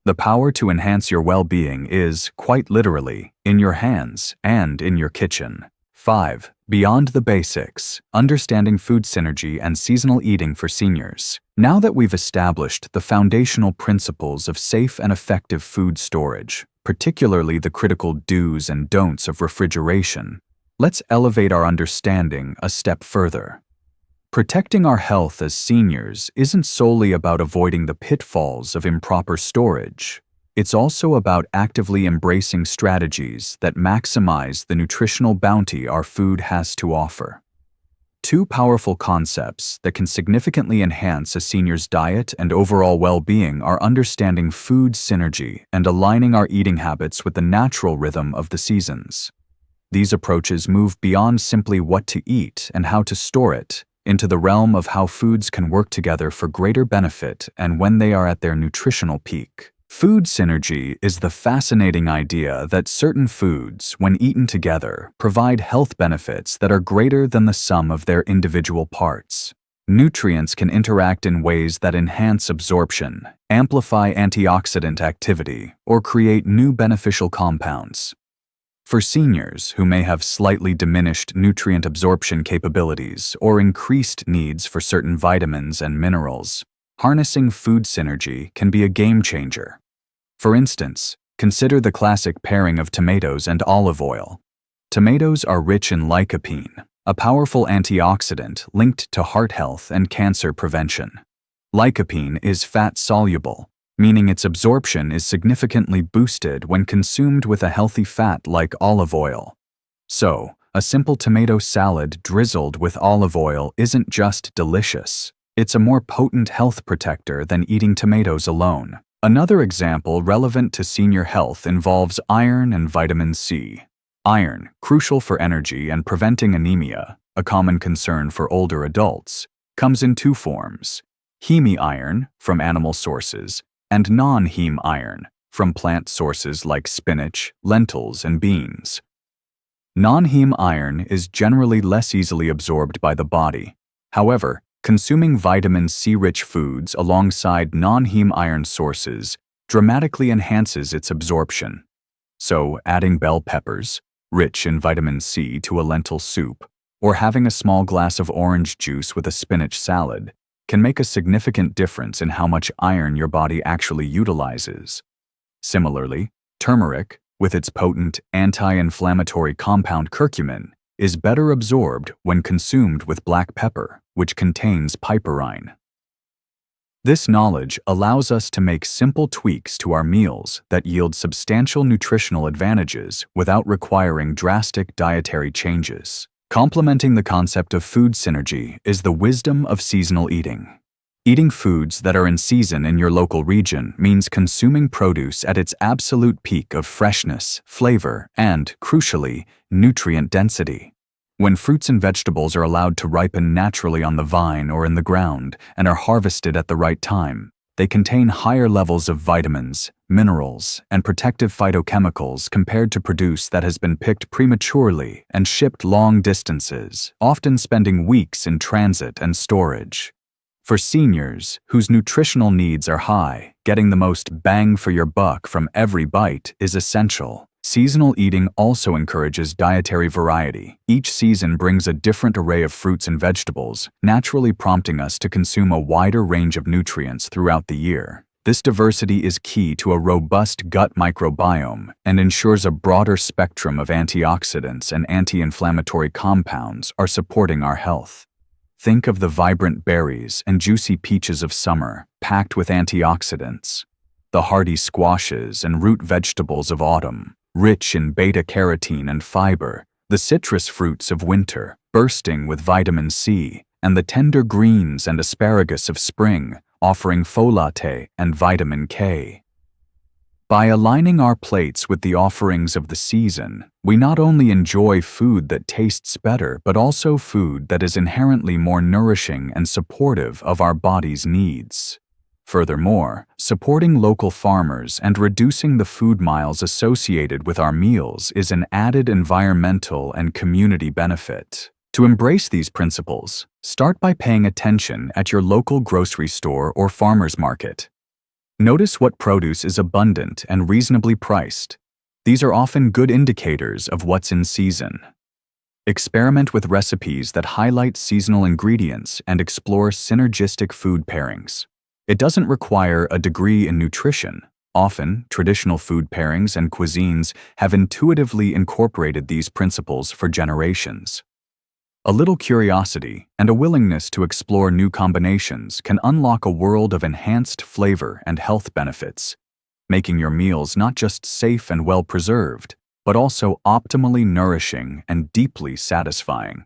The power to enhance your well-being is, quite literally, in your hands and in your kitchen. 5. Beyond the basics, understanding food synergy and seasonal eating for seniors. Now that we've established the foundational principles of safe and effective food storage, particularly the critical do's and don'ts of refrigeration, let's elevate our understanding a step further. Protecting our health as seniors isn't solely about avoiding the pitfalls of improper storage. It's also about actively embracing strategies that maximize the nutritional bounty our food has to offer. Two powerful concepts that can significantly enhance a senior's diet and overall well-being are understanding food synergy and aligning our eating habits with the natural rhythm of the seasons. These approaches move beyond simply what to eat and how to store it, into the realm of how foods can work together for greater benefit and when they are at their nutritional peak. Food synergy is the fascinating idea that certain foods, when eaten together, provide health benefits that are greater than the sum of their individual parts. Nutrients can interact in ways that enhance absorption, amplify antioxidant activity, or create new beneficial compounds. For seniors who may have slightly diminished nutrient absorption capabilities or increased needs for certain vitamins and minerals, harnessing food synergy can be a game changer. For instance, consider the classic pairing of tomatoes and olive oil. Tomatoes are rich in lycopene, a powerful antioxidant linked to heart health and cancer prevention. Lycopene is fat-soluble, meaning its absorption is significantly boosted when consumed with a healthy fat like olive oil. So, a simple tomato salad drizzled with olive oil isn't just delicious, it's a more potent health protector than eating tomatoes alone. Another example relevant to senior health involves iron and vitamin C. Iron, crucial for energy and preventing anemia, a common concern for older adults, comes in two forms: heme iron, from animal sources, and non-heme iron, from plant sources like spinach, lentils, and beans. Non-heme iron is generally less easily absorbed by the body. However, consuming vitamin C-rich foods alongside non-heme iron sources dramatically enhances its absorption. So, adding bell peppers, rich in vitamin C, to a lentil soup, or having a small glass of orange juice with a spinach salad can make a significant difference in how much iron your body actually utilizes. Similarly, turmeric, with its potent anti-inflammatory compound curcumin, is better absorbed when consumed with black pepper, which contains piperine. This knowledge allows us to make simple tweaks to our meals that yield substantial nutritional advantages without requiring drastic dietary changes. Complementing the concept of food synergy is the wisdom of seasonal eating. Eating foods that are in season in your local region means consuming produce at its absolute peak of freshness, flavor, and, crucially, nutrient density. When fruits and vegetables are allowed to ripen naturally on the vine or in the ground and are harvested at the right time, they contain higher levels of vitamins, minerals, and protective phytochemicals compared to produce that has been picked prematurely and shipped long distances, often spending weeks in transit and storage. For seniors, whose nutritional needs are high, getting the most bang for your buck from every bite is essential. Seasonal eating also encourages dietary variety. Each season brings a different array of fruits and vegetables, naturally prompting us to consume a wider range of nutrients throughout the year. This diversity is key to a robust gut microbiome and ensures a broader spectrum of antioxidants and anti-inflammatory compounds are supporting our health. Think of the vibrant berries and juicy peaches of summer, packed with antioxidants. The hardy squashes and root vegetables of autumn, rich in beta-carotene and fiber, the citrus fruits of winter, bursting with vitamin C, and the tender greens and asparagus of spring, offering folate and vitamin K. By aligning our plates with the offerings of the season, we not only enjoy food that tastes better, but also food that is inherently more nourishing and supportive of our body's needs. Furthermore, supporting local farmers and reducing the food miles associated with our meals is an added environmental and community benefit. To embrace these principles, start by paying attention at your local grocery store or farmer's market. Notice what produce is abundant and reasonably priced. These are often good indicators of what's in season. Experiment with recipes that highlight seasonal ingredients and explore synergistic food pairings. It doesn't require a degree in nutrition. Often, traditional food pairings and cuisines have intuitively incorporated these principles for generations. A little curiosity and a willingness to explore new combinations can unlock a world of enhanced flavor and health benefits, making your meals not just safe and well-preserved, but also optimally nourishing and deeply satisfying.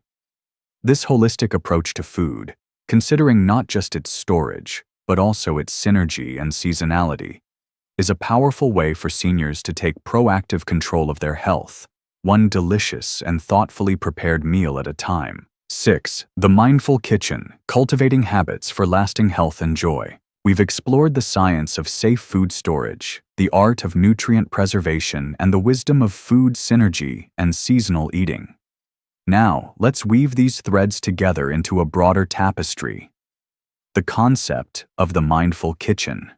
This holistic approach to food, considering not just its storage, but also its synergy and seasonality, is a powerful way for seniors to take proactive control of their health, one delicious and thoughtfully prepared meal at a time. 6. The Mindful Kitchen: Cultivating Habits for Lasting Health and Joy. We've explored the science of safe food storage, the art of nutrient preservation, and the wisdom of food synergy and seasonal eating. Now, let's weave these threads together into a broader tapestry, the concept of the mindful kitchen.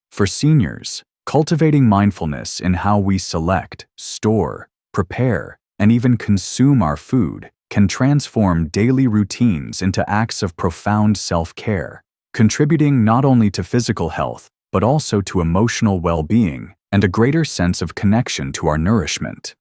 For seniors, cultivating mindfulness in how we select, store, prepare, and even consume our food can transform daily routines into acts of profound self-care, contributing not only to physical health, but also to emotional well-being and a greater sense of connection to our nourishment.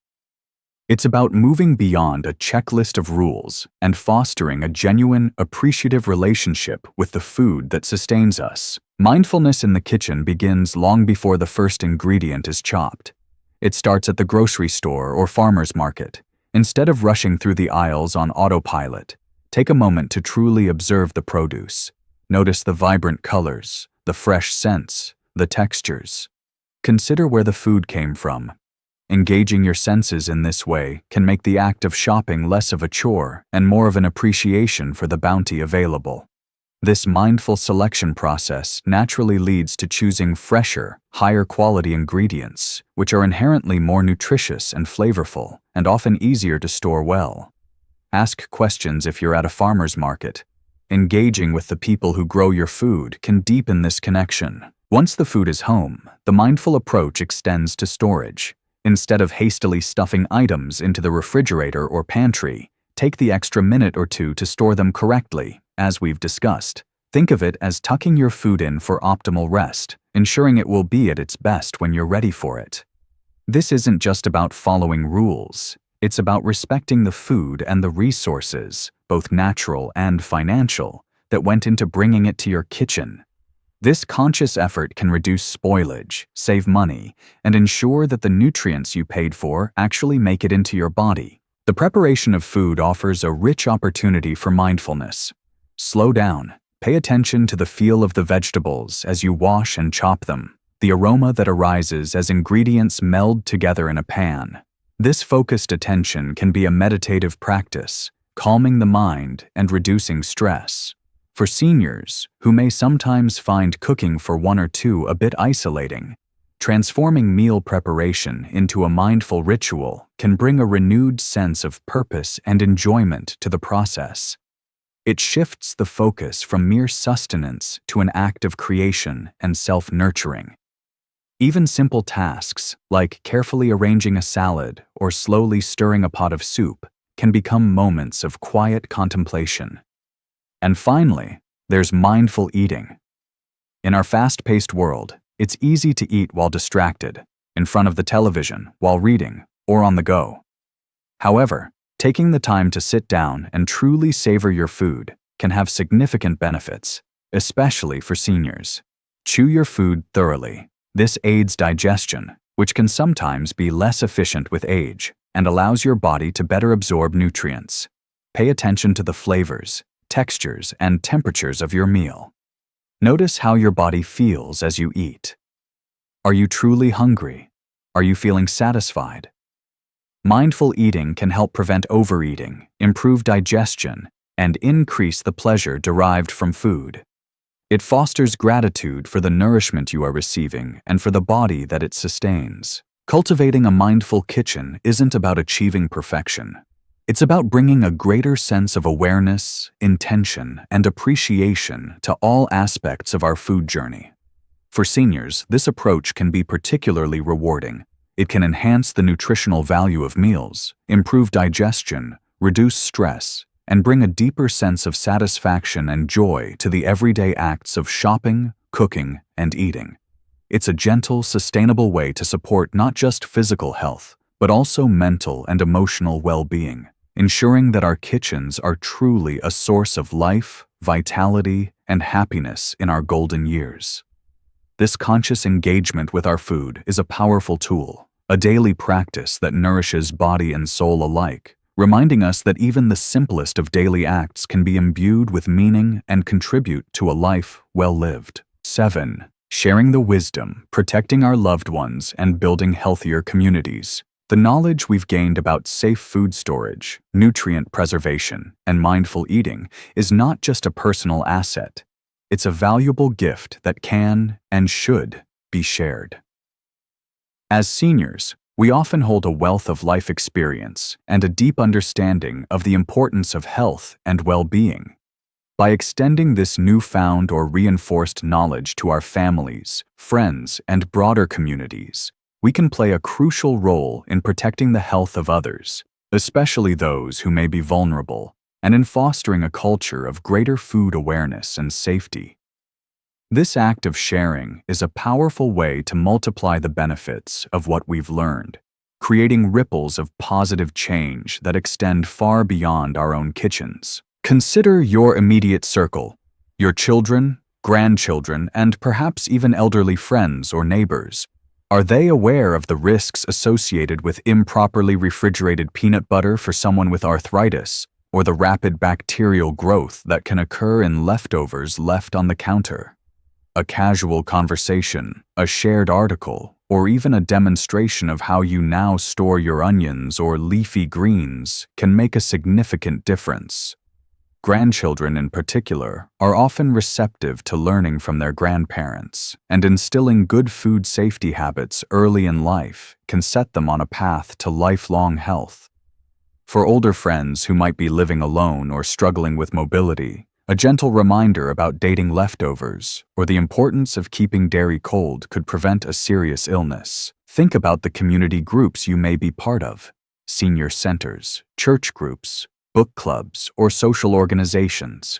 It's about moving beyond a checklist of rules and fostering a genuine, appreciative relationship with the food that sustains us. Mindfulness in the kitchen begins long before the first ingredient is chopped. It starts at the grocery store or farmer's market. Instead of rushing through the aisles on autopilot, take a moment to truly observe the produce. Notice the vibrant colors, the fresh scents, the textures. Consider where the food came from. Engaging your senses in this way can make the act of shopping less of a chore and more of an appreciation for the bounty available. This mindful selection process naturally leads to choosing fresher, higher quality ingredients, which are inherently more nutritious and flavorful, and often easier to store well. Ask questions if you're at a farmer's market. Engaging with the people who grow your food can deepen this connection. Once the food is home, the mindful approach extends to storage. Instead of hastily stuffing items into the refrigerator or pantry, take the extra minute or two to store them correctly, as we've discussed. Think of it as tucking your food in for optimal rest, ensuring it will be at its best when you're ready for it. This isn't just about following rules. It's about respecting the food and the resources, both natural and financial, that went into bringing it to your kitchen. This conscious effort can reduce spoilage, save money, and ensure that the nutrients you paid for actually make it into your body. The preparation of food offers a rich opportunity for mindfulness. Slow down. Pay attention to the feel of the vegetables as you wash and chop them, the aroma that arises as ingredients meld together in a pan. This focused attention can be a meditative practice, calming the mind and reducing stress. For seniors, who may sometimes find cooking for one or two a bit isolating, transforming meal preparation into a mindful ritual can bring a renewed sense of purpose and enjoyment to the process. It shifts the focus from mere sustenance to an act of creation and self-nurturing. Even simple tasks, like carefully arranging a salad or slowly stirring a pot of soup, can become moments of quiet contemplation. And finally, there's mindful eating. In our fast-paced world, it's easy to eat while distracted, in front of the television, while reading, or on the go. However, taking the time to sit down and truly savor your food can have significant benefits, especially for seniors. Chew your food thoroughly. This aids digestion, which can sometimes be less efficient with age, and allows your body to better absorb nutrients. Pay attention to the flavors, textures, and temperatures of your meal. Notice how your body feels as you eat. Are you truly hungry? Are you feeling satisfied? Mindful eating can help prevent overeating, improve digestion, and increase the pleasure derived from food. It fosters gratitude for the nourishment you are receiving and for the body that it sustains. Cultivating a mindful kitchen isn't about achieving perfection. It's about bringing a greater sense of awareness, intention, and appreciation to all aspects of our food journey. For seniors, this approach can be particularly rewarding. It can enhance the nutritional value of meals, improve digestion, reduce stress, and bring a deeper sense of satisfaction and joy to the everyday acts of shopping, cooking, and eating. It's a gentle, sustainable way to support not just physical health, but also mental and emotional well-being, ensuring that our kitchens are truly a source of life, vitality, and happiness in our golden years. This conscious engagement with our food is a powerful tool, a daily practice that nourishes body and soul alike, reminding us that even the simplest of daily acts can be imbued with meaning and contribute to a life well lived. 7. Sharing the wisdom, protecting our loved ones, and building healthier communities. The knowledge we've gained about safe food storage, nutrient preservation, and mindful eating is not just a personal asset. It's a valuable gift that can and should be shared. As seniors, we often hold a wealth of life experience and a deep understanding of the importance of health and well-being. By extending this newfound or reinforced knowledge to our families, friends, and broader communities, we can play a crucial role in protecting the health of others, especially those who may be vulnerable, and in fostering a culture of greater food awareness and safety. This act of sharing is a powerful way to multiply the benefits of what we've learned, creating ripples of positive change that extend far beyond our own kitchens. Consider your immediate circle, your children, grandchildren, and perhaps even elderly friends or neighbors. Are they aware of the risks associated with improperly refrigerated peanut butter for someone with arthritis, or the rapid bacterial growth that can occur in leftovers left on the counter? A casual conversation, a shared article, or even a demonstration of how you now store your onions or leafy greens can make a significant difference. Grandchildren in particular are often receptive to learning from their grandparents, and instilling good food safety habits early in life can set them on a path to lifelong health. For older friends who might be living alone or struggling with mobility, a gentle reminder about dating leftovers or the importance of keeping dairy cold could prevent a serious illness. Think about the community groups you may be part of: senior centers, church groups, book clubs, or social organizations.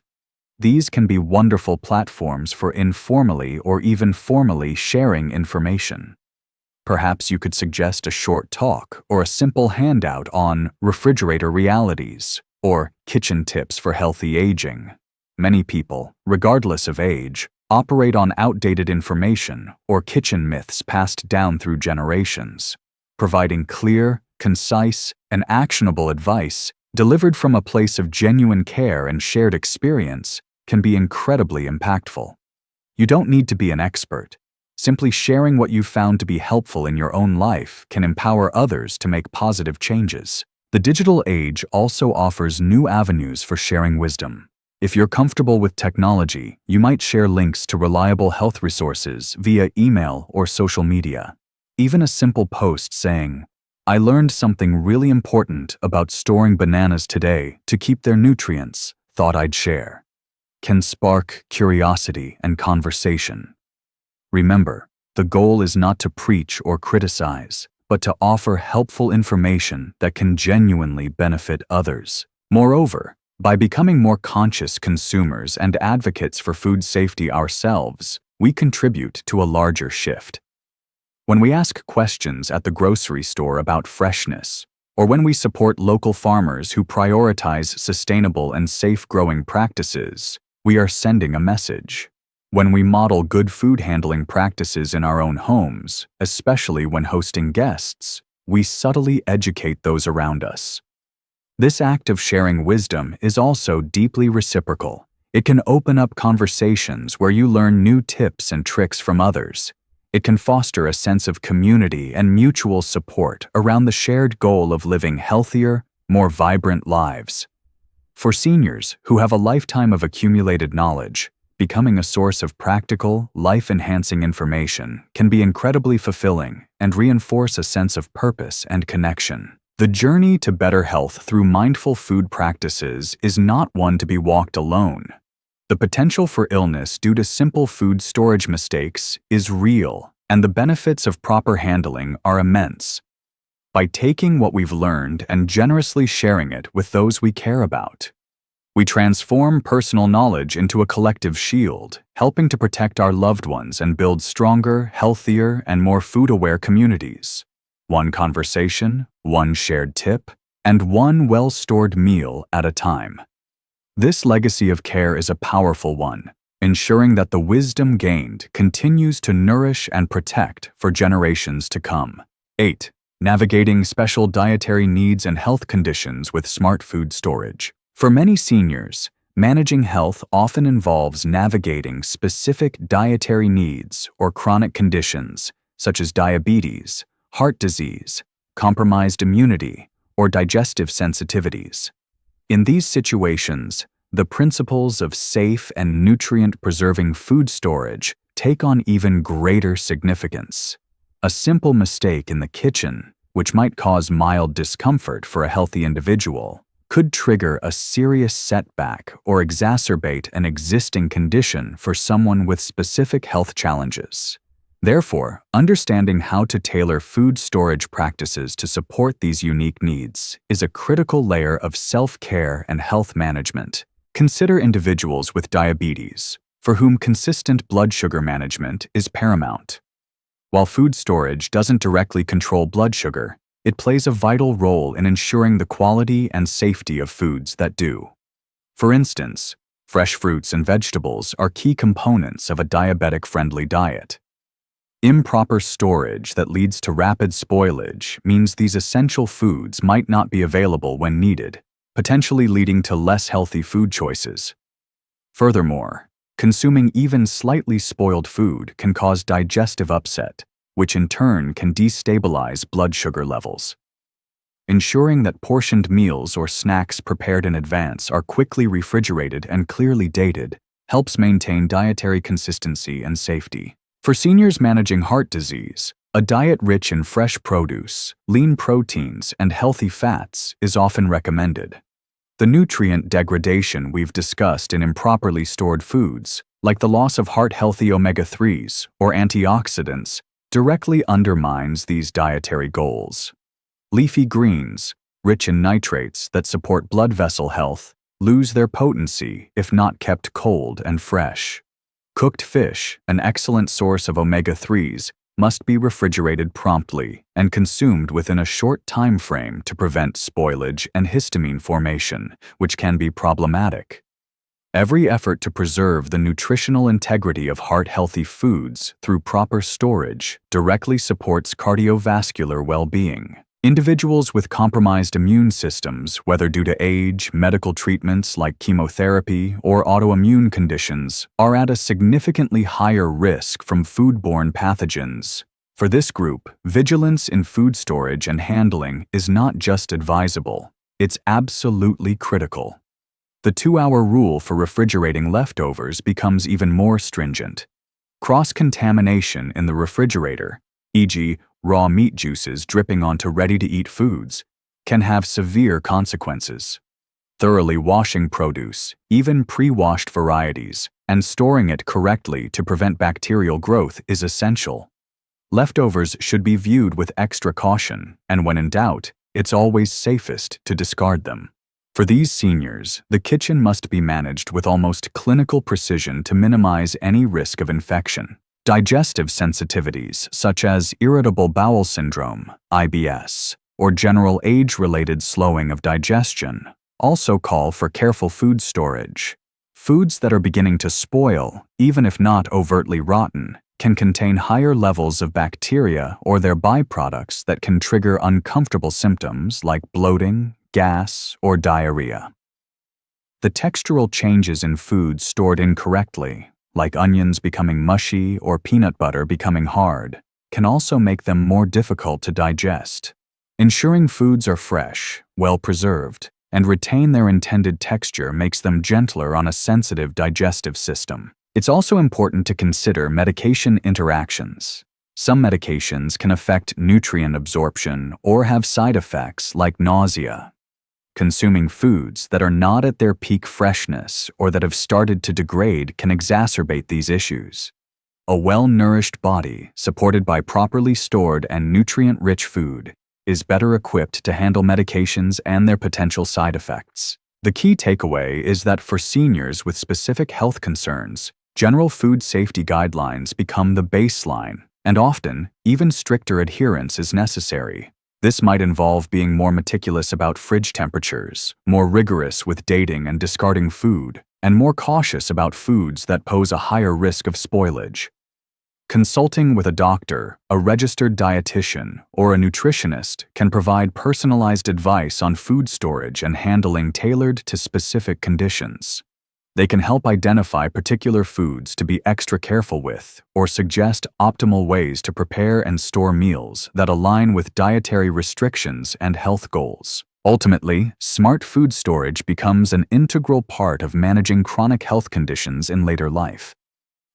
These can be wonderful platforms for informally or even formally sharing information. Perhaps you could suggest a short talk or a simple handout on refrigerator realities or kitchen tips for healthy aging. Many people, regardless of age, operate on outdated information or kitchen myths passed down through generations. Providing clear, concise, and actionable advice delivered from a place of genuine care and shared experience can be incredibly impactful. You don't need to be an expert. Simply sharing what you've found to be helpful in your own life can empower others to make positive changes. The digital age also offers new avenues for sharing wisdom. If you're comfortable with technology, you might share links to reliable health resources via email or social media. Even a simple post saying, "I learned something really important about storing bananas today to keep their nutrients, thought I'd share," can spark curiosity and conversation. Remember, the goal is not to preach or criticize, but to offer helpful information that can genuinely benefit others. Moreover, by becoming more conscious consumers and advocates for food safety ourselves, we contribute to a larger shift. When we ask questions at the grocery store about freshness, or when we support local farmers who prioritize sustainable and safe growing practices, we are sending a message. When we model good food handling practices in our own homes, especially when hosting guests, we subtly educate those around us. This act of sharing wisdom is also deeply reciprocal. It can open up conversations where you learn new tips and tricks from others. It can foster a sense of community and mutual support around the shared goal of living healthier, more vibrant lives. For seniors who have a lifetime of accumulated knowledge, becoming a source of practical, life-enhancing information can be incredibly fulfilling and reinforce a sense of purpose and connection. The journey to better health through mindful food practices is not one to be walked alone. The potential for illness due to simple food storage mistakes is real, and the benefits of proper handling are immense. By taking what we've learned and generously sharing it with those we care about, we transform personal knowledge into a collective shield, helping to protect our loved ones and build stronger, healthier, and more food-aware communities. One conversation, one shared tip, and one well-stored meal at a time. This legacy of care is a powerful one, ensuring that the wisdom gained continues to nourish and protect for generations to come. 8. Navigating special dietary needs and health conditions with smart food storage. For many seniors, managing health often involves navigating specific dietary needs or chronic conditions such as diabetes, heart disease, compromised immunity, or digestive sensitivities. In these situations, the principles of safe and nutrient-preserving food storage take on even greater significance. A simple mistake in the kitchen, which might cause mild discomfort for a healthy individual, could trigger a serious setback or exacerbate an existing condition for someone with specific health challenges. Therefore, understanding how to tailor food storage practices to support these unique needs is a critical layer of self-care and health management. Consider individuals with diabetes, for whom consistent blood sugar management is paramount. While food storage doesn't directly control blood sugar, it plays a vital role in ensuring the quality and safety of foods that do. For instance, fresh fruits and vegetables are key components of a diabetic-friendly diet. Improper storage that leads to rapid spoilage means these essential foods might not be available when needed, potentially leading to less healthy food choices. Furthermore, consuming even slightly spoiled food can cause digestive upset, which in turn can destabilize blood sugar levels. Ensuring that portioned meals or snacks prepared in advance are quickly refrigerated and clearly dated helps maintain dietary consistency and safety. For seniors managing heart disease, a diet rich in fresh produce, lean proteins, and healthy fats is often recommended. The nutrient degradation we've discussed in improperly stored foods, like the loss of heart-healthy omega-3s or antioxidants, directly undermines these dietary goals. Leafy greens, rich in nitrates that support blood vessel health, lose their potency if not kept cold and fresh. Cooked fish, an excellent source of omega-3s, must be refrigerated promptly and consumed within a short time frame to prevent spoilage and histamine formation, which can be problematic. Every effort to preserve the nutritional integrity of heart-healthy foods through proper storage directly supports cardiovascular well-being. Individuals with compromised immune systems, whether due to age, medical treatments like chemotherapy, or autoimmune conditions, are at a significantly higher risk from foodborne pathogens. For this group, vigilance in food storage and handling is not just advisable, it's absolutely critical. The 2-hour rule for refrigerating leftovers becomes even more stringent. Cross-contamination in the refrigerator, e.g., raw meat juices dripping onto ready-to-eat foods, can have severe consequences. Thoroughly washing produce, even pre-washed varieties, and storing it correctly to prevent bacterial growth is essential. Leftovers should be viewed with extra caution, and when in doubt, it's always safest to discard them. For these seniors, the kitchen must be managed with almost clinical precision to minimize any risk of infection. Digestive sensitivities, such as irritable bowel syndrome, IBS, or general age-related slowing of digestion, also call for careful food storage. Foods that are beginning to spoil, even if not overtly rotten, can contain higher levels of bacteria or their byproducts that can trigger uncomfortable symptoms like bloating, gas, or diarrhea. The textural changes in foods stored incorrectly, like onions becoming mushy or peanut butter becoming hard, can also make them more difficult to digest. Ensuring foods are fresh, well-preserved, and retain their intended texture makes them gentler on a sensitive digestive system. It's also important to consider medication interactions. Some medications can affect nutrient absorption or have side effects like nausea. Consuming foods that are not at their peak freshness or that have started to degrade can exacerbate these issues. A well-nourished body, supported by properly stored and nutrient-rich food, is better equipped to handle medications and their potential side effects. The key takeaway is that for seniors with specific health concerns, general food safety guidelines become the baseline, and often, even stricter adherence is necessary. This might involve being more meticulous about fridge temperatures, more rigorous with dating and discarding food, and more cautious about foods that pose a higher risk of spoilage. Consulting with a doctor, a registered dietitian, or a nutritionist can provide personalized advice on food storage and handling tailored to specific conditions. They can help identify particular foods to be extra careful with, or suggest optimal ways to prepare and store meals that align with dietary restrictions and health goals. Ultimately, smart food storage becomes an integral part of managing chronic health conditions in later life.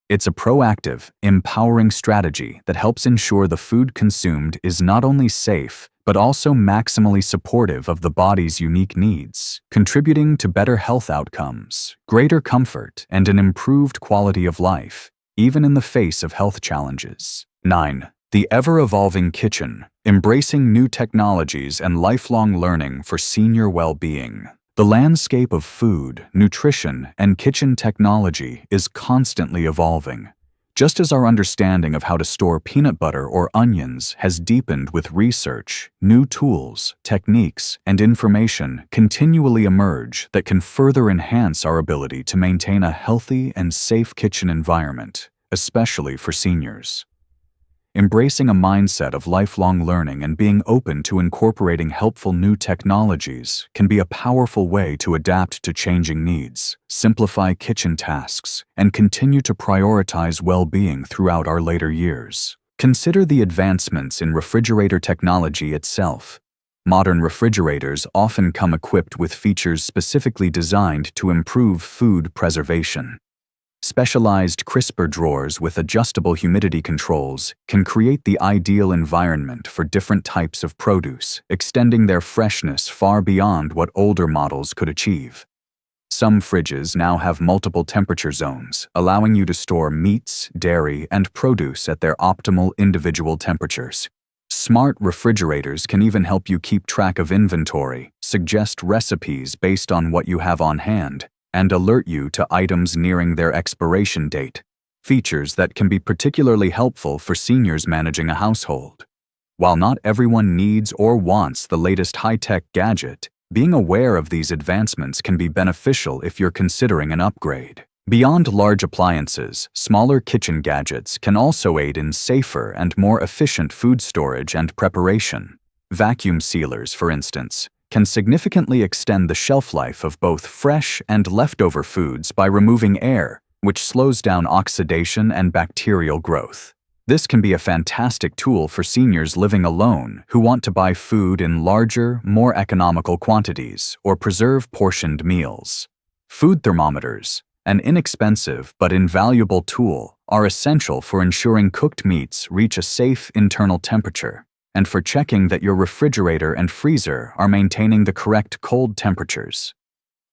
It's a proactive, empowering strategy that helps ensure the food consumed is not only safe, but also maximally supportive of the body's unique needs, contributing to better health outcomes, greater comfort, and an improved quality of life, even in the face of health challenges. 9. The ever-evolving kitchen, embracing new technologies and lifelong learning for senior well-being. The landscape of food, nutrition, and kitchen technology is constantly evolving. Just as our understanding of how to store peanut butter or onions has deepened with research, new tools, techniques, and information continually emerge that can further enhance our ability to maintain a healthy and safe kitchen environment, especially for seniors. Embracing a mindset of lifelong learning and being open to incorporating helpful new technologies can be a powerful way to adapt to changing needs, simplify kitchen tasks, and continue to prioritize well-being throughout our later years. Consider the advancements in refrigerator technology itself. Modern refrigerators often come equipped with features specifically designed to improve food preservation. Specialized crisper drawers with adjustable humidity controls can create the ideal environment for different types of produce, extending their freshness far beyond what older models could achieve. Some fridges now have multiple temperature zones, allowing you to store meats, dairy, and produce at their optimal individual temperatures. Smart refrigerators can even help you keep track of inventory, suggest recipes based on what you have on hand, and alert you to items nearing their expiration date, features that can be particularly helpful for seniors managing a household. While not everyone needs or wants the latest high-tech gadget, being aware of these advancements can be beneficial if you're considering an upgrade. Beyond large appliances, smaller kitchen gadgets can also aid in safer and more efficient food storage and preparation. Vacuum sealers, for instance, can significantly extend the shelf life of both fresh and leftover foods by removing air, which slows down oxidation and bacterial growth. This can be a fantastic tool for seniors living alone who want to buy food in larger, more economical quantities or preserve portioned meals. Food thermometers, an inexpensive but invaluable tool, are essential for ensuring cooked meats reach a safe internal temperature, and for checking that your refrigerator and freezer are maintaining the correct cold temperatures.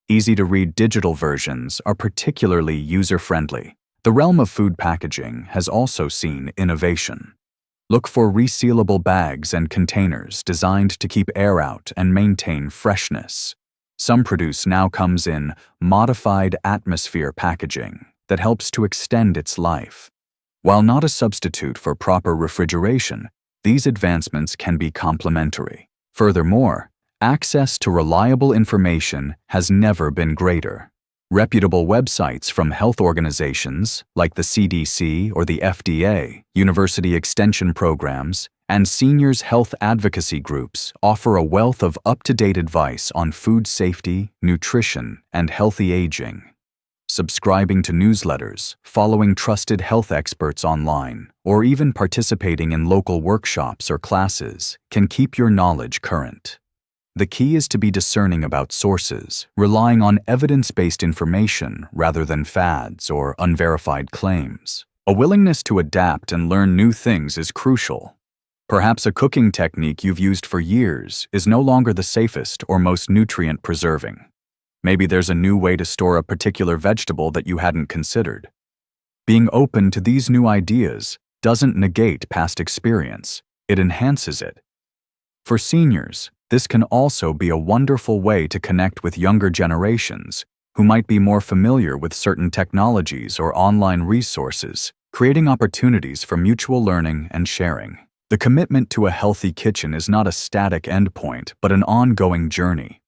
Easy-to-read digital versions are particularly user-friendly. The realm of food packaging has also seen innovation. Look for resealable bags and containers designed to keep air out and maintain freshness. Some produce now comes in modified atmosphere packaging that helps to extend its life. While not a substitute for proper refrigeration, these advancements can be complementary. Furthermore, access to reliable information has never been greater. Reputable websites from health organizations like the CDC or the FDA, university extension programs, and seniors' health advocacy groups offer a wealth of up-to-date advice on food safety, nutrition, and healthy aging. Subscribing to newsletters, following trusted health experts online, or even participating in local workshops or classes can keep your knowledge current. The key is to be discerning about sources, relying on evidence-based information rather than fads or unverified claims. A willingness to adapt and learn new things is crucial. Perhaps a cooking technique you've used for years is no longer the safest or most nutrient-preserving. Maybe there's a new way to store a particular vegetable that you hadn't considered. Being open to these new ideas doesn't negate past experience, it enhances it. For seniors, this can also be a wonderful way to connect with younger generations who might be more familiar with certain technologies or online resources, creating opportunities for mutual learning and sharing. The commitment to a healthy kitchen is not a static endpoint, but an ongoing journey.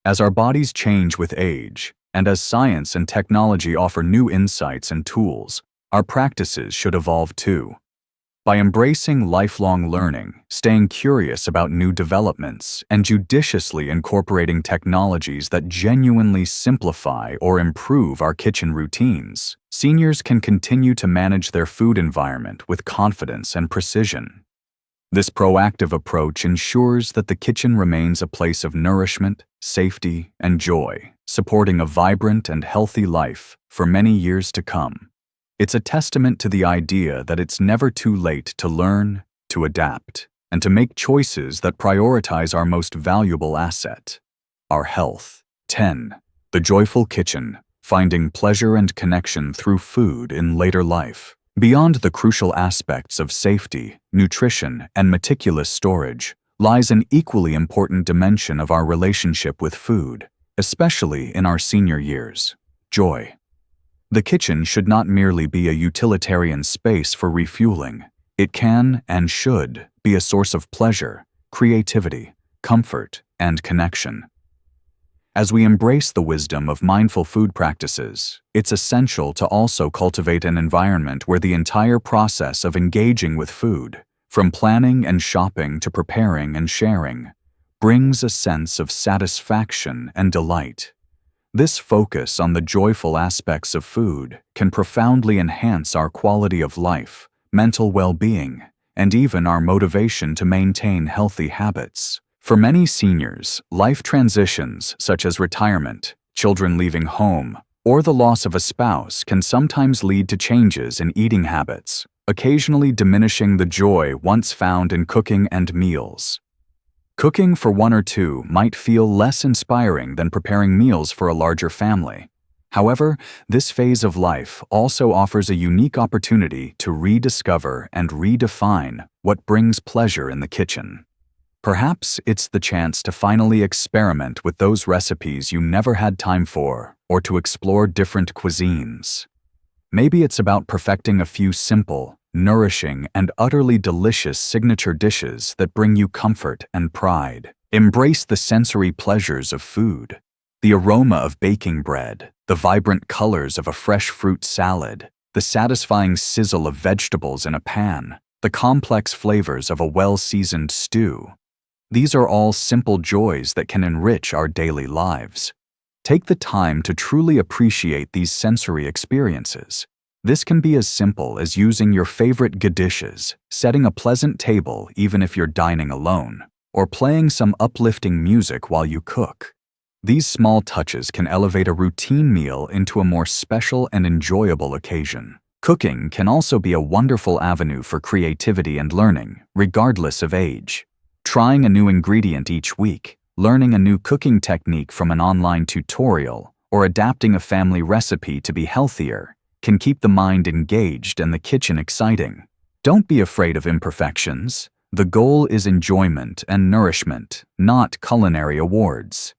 As our bodies change with age, and as science and technology offer new insights and tools, our practices should evolve too. By embracing lifelong learning, staying curious about new developments, and judiciously incorporating technologies that genuinely simplify or improve our kitchen routines, seniors can continue to manage their food environment with confidence and precision. This proactive approach ensures that the kitchen remains a place of nourishment, safety, and joy, supporting a vibrant and healthy life for many years to come. It's a testament to the idea that it's never too late to learn, to adapt, and to make choices that prioritize our most valuable asset, our health. 10. The joyful kitchen, finding pleasure and connection through food in later life. Beyond the crucial aspects of safety, nutrition, and meticulous storage, lies an equally important dimension of our relationship with food, especially in our senior years: joy. The kitchen should not merely be a utilitarian space for refueling. It can and should be a source of pleasure, creativity, comfort, and connection. As we embrace the wisdom of mindful food practices, it's essential to also cultivate an environment where the entire process of engaging with food, from planning and shopping to preparing and sharing, brings a sense of satisfaction and delight. This focus on the joyful aspects of food can profoundly enhance our quality of life, mental well-being, and even our motivation to maintain healthy habits. For many seniors, life transitions such as retirement, children leaving home, or the loss of a spouse can sometimes lead to changes in eating habits, occasionally diminishing the joy once found in cooking and meals. Cooking for one or two might feel less inspiring than preparing meals for a larger family. However, this phase of life also offers a unique opportunity to rediscover and redefine what brings pleasure in the kitchen. Perhaps it's the chance to finally experiment with those recipes you never had time for, or to explore different cuisines. Maybe it's about perfecting a few simple, nourishing, and utterly delicious signature dishes that bring you comfort and pride. Embrace the sensory pleasures of food. The aroma of baking bread, the vibrant colors of a fresh fruit salad, the satisfying sizzle of vegetables in a pan, the complex flavors of a well-seasoned stew. These are all simple joys that can enrich our daily lives. Take the time to truly appreciate these sensory experiences. This can be as simple as using your favorite dishes, setting a pleasant table even if you're dining alone, or playing some uplifting music while you cook. These small touches can elevate a routine meal into a more special and enjoyable occasion. Cooking can also be a wonderful avenue for creativity and learning, regardless of age. Trying a new ingredient each week, learning a new cooking technique from an online tutorial, or adapting a family recipe to be healthier can keep the mind engaged and the kitchen exciting. Don't be afraid of imperfections. The goal is enjoyment and nourishment, not culinary awards.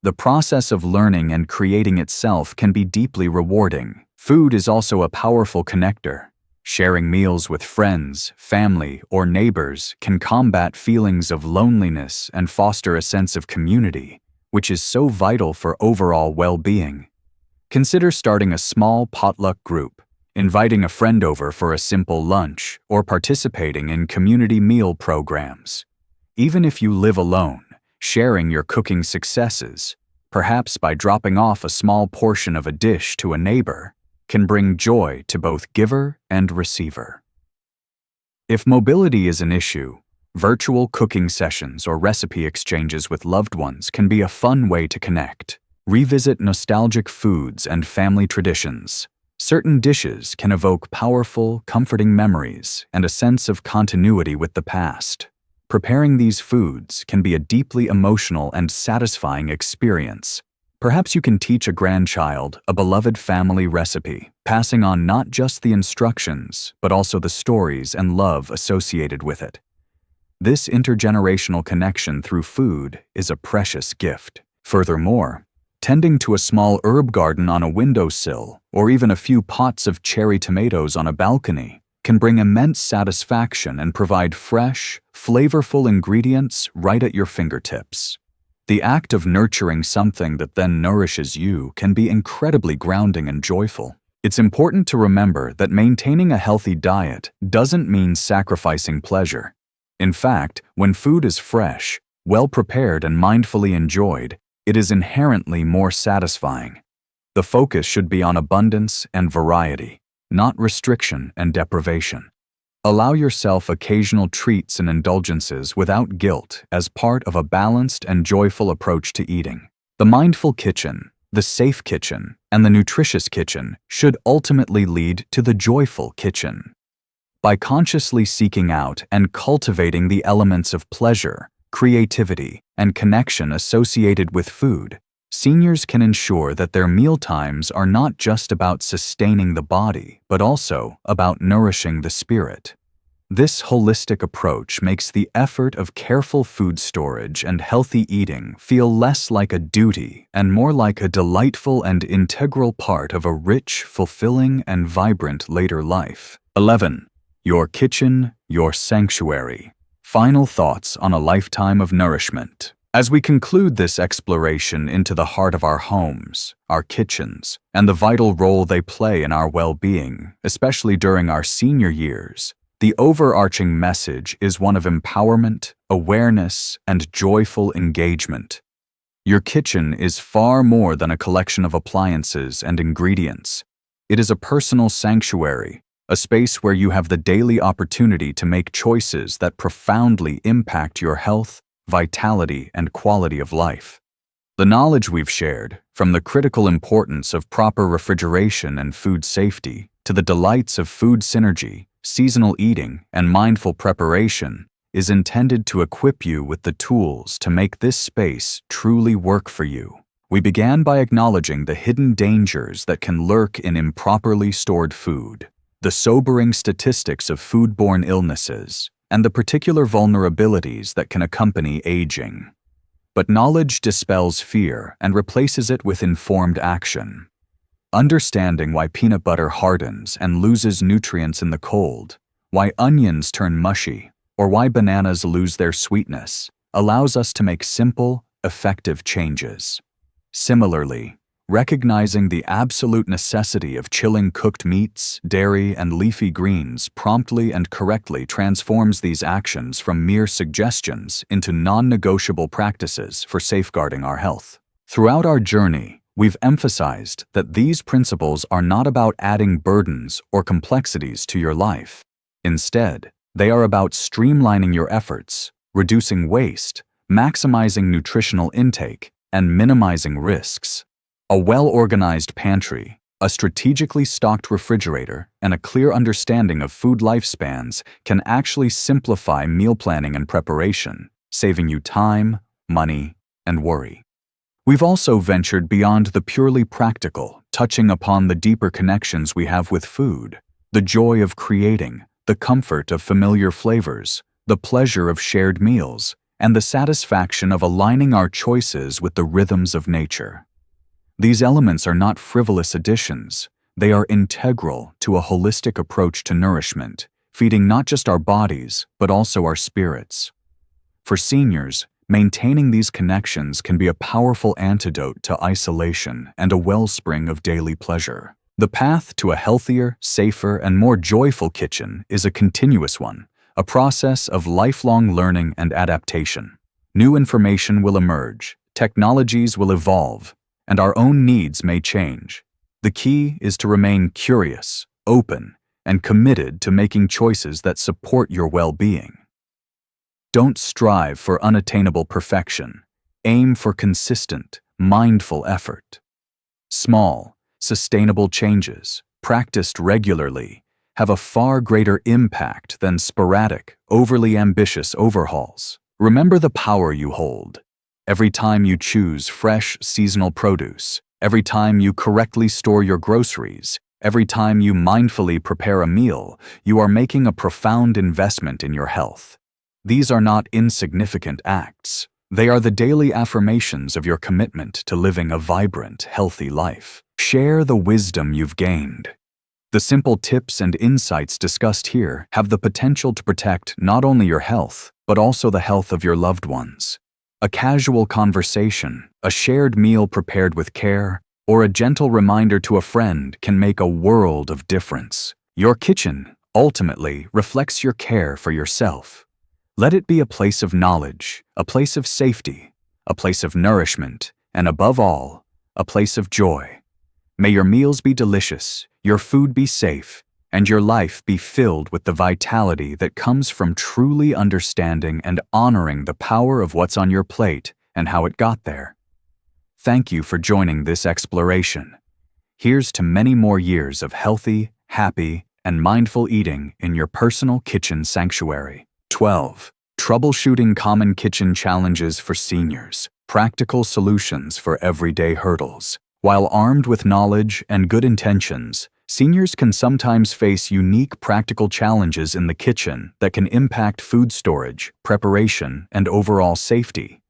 The process of learning and creating itself can be deeply rewarding. Food is also a powerful connector. Sharing meals with friends, family, or neighbors can combat feelings of loneliness and foster a sense of community, which is so vital for overall well-being. Consider starting a small potluck group, inviting a friend over for a simple lunch, or participating in community meal programs. Even if you live alone, sharing your cooking successes, perhaps by dropping off a small portion of a dish to a neighbor, can bring joy to both giver and receiver. If mobility is an issue, virtual cooking sessions or recipe exchanges with loved ones can be a fun way to connect. Revisit nostalgic foods and family traditions. Certain dishes can evoke powerful, comforting memories and a sense of continuity with the past. Preparing these foods can be a deeply emotional and satisfying experience. Perhaps you can teach a grandchild a beloved family recipe, passing on not just the instructions, but also the stories and love associated with it. This intergenerational connection through food is a precious gift. Furthermore, tending to a small herb garden on a windowsill, or even a few pots of cherry tomatoes on a balcony, can bring immense satisfaction and provide fresh, flavorful ingredients right at your fingertips. The act of nurturing something that then nourishes you can be incredibly grounding and joyful. It's important to remember that maintaining a healthy diet doesn't mean sacrificing pleasure. In fact, when food is fresh, well-prepared, and mindfully enjoyed, it is inherently more satisfying. The focus should be on abundance and variety, not restriction and deprivation. Allow yourself occasional treats and indulgences without guilt as part of a balanced and joyful approach to eating. The mindful kitchen, the safe kitchen, and the nutritious kitchen should ultimately lead to the joyful kitchen. By consciously seeking out and cultivating the elements of pleasure, creativity, and connection associated with food, seniors can ensure that their mealtimes are not just about sustaining the body, but also about nourishing the spirit. This holistic approach makes the effort of careful food storage and healthy eating feel less like a duty and more like a delightful and integral part of a rich, fulfilling, and vibrant later life. 11. Your kitchen, your sanctuary. Final thoughts on a lifetime of nourishment. As we conclude this exploration into the heart of our homes, our kitchens, and the vital role they play in our well-being, especially during our senior years, the overarching message is one of empowerment, awareness, and joyful engagement. Your kitchen is far more than a collection of appliances and ingredients. It is a personal sanctuary, a space where you have the daily opportunity to make choices that profoundly impact your health, vitality, and quality of life. The knowledge we've shared, from the critical importance of proper refrigeration and food safety, to the delights of food synergy, seasonal eating, and mindful preparation, is intended to equip you with the tools to make this space truly work for you. We began by acknowledging the hidden dangers that can lurk in improperly stored food, the sobering statistics of foodborne illnesses, and the particular vulnerabilities that can accompany aging. But knowledge dispels fear and replaces it with informed action. Understanding why peanut butter hardens and loses nutrients in the cold, why onions turn mushy, or why bananas lose their sweetness, allows us to make simple, effective changes. Similarly, recognizing the absolute necessity of chilling cooked meats, dairy, and leafy greens promptly and correctly transforms these actions from mere suggestions into non-negotiable practices for safeguarding our health. Throughout our journey, we've emphasized that these principles are not about adding burdens or complexities to your life. Instead, they are about streamlining your efforts, reducing waste, maximizing nutritional intake, and minimizing risks. A well-organized pantry, a strategically stocked refrigerator, and a clear understanding of food lifespans can actually simplify meal planning and preparation, saving you time, money, and worry. We've also ventured beyond the purely practical, touching upon the deeper connections we have with food, the joy of creating, the comfort of familiar flavors, the pleasure of shared meals, and the satisfaction of aligning our choices with the rhythms of nature. These elements are not frivolous additions. They are integral to a holistic approach to nourishment, feeding not just our bodies, but also our spirits. For seniors, maintaining these connections can be a powerful antidote to isolation and a wellspring of daily pleasure. The path to a healthier, safer, and more joyful kitchen is a continuous one, a process of lifelong learning and adaptation. New information will emerge, technologies will evolve, and our own needs may change. The key is to remain curious, open, and committed to making choices that support your well-being. Don't strive for unattainable perfection. Aim for consistent, mindful effort. Small, sustainable changes, practiced regularly, have a far greater impact than sporadic, overly ambitious overhauls. Remember the power you hold. Every time you choose fresh, seasonal produce, every time you correctly store your groceries, every time you mindfully prepare a meal, you are making a profound investment in your health. These are not insignificant acts. They are the daily affirmations of your commitment to living a vibrant, healthy life. Share the wisdom you've gained. The simple tips and insights discussed here have the potential to protect not only your health, but also the health of your loved ones. A casual conversation, a shared meal prepared with care, or a gentle reminder to a friend can make a world of difference. Your kitchen, ultimately, reflects your care for yourself. Let it be a place of knowledge, a place of safety, a place of nourishment, and above all, a place of joy. May your meals be delicious, your food be safe, and your life be filled with the vitality that comes from truly understanding and honoring the power of what's on your plate and how it got there. Thank you for joining this exploration. Here's to many more years of healthy, happy, and mindful eating in your personal kitchen sanctuary. 12. Troubleshooting common kitchen challenges for seniors. Practical solutions for everyday hurdles. While armed with knowledge and good intentions, seniors can sometimes face unique practical challenges in the kitchen that can impact food storage, preparation, and overall safety.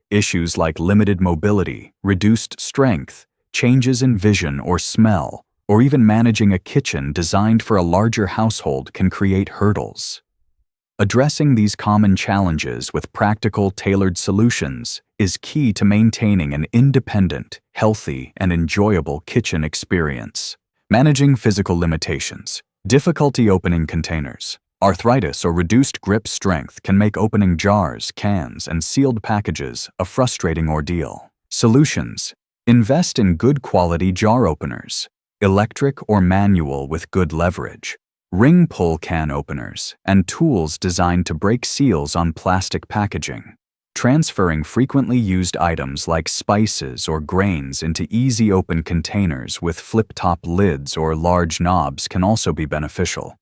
Issues like limited mobility, reduced strength, changes in vision or smell, or even managing a kitchen designed for a larger household can create hurdles. Addressing these common challenges with practical, tailored solutions is key to maintaining an independent, healthy, and enjoyable kitchen experience. Managing physical limitations. Difficulty opening containers. Arthritis or reduced grip strength can make opening jars, cans, and sealed packages a frustrating ordeal. Solutions. Invest in good quality jar openers, electric or manual with good leverage, ring pull can openers, and tools designed to break seals on plastic packaging. Transferring frequently used items like spices or grains into easy open containers with flip-top lids or large knobs can also be beneficial.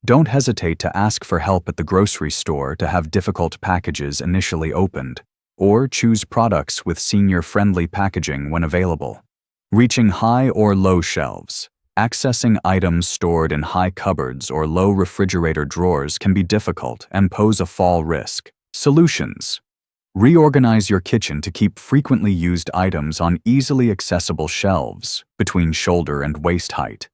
Don't hesitate to ask for help at the grocery store to have difficult packages initially opened, or choose products with senior-friendly packaging when available. Reaching high or low shelves. Accessing items stored in high cupboards or low refrigerator drawers can be difficult and pose a fall risk. Solutions. Reorganize your kitchen to keep frequently used items on easily accessible shelves between shoulder and waist height.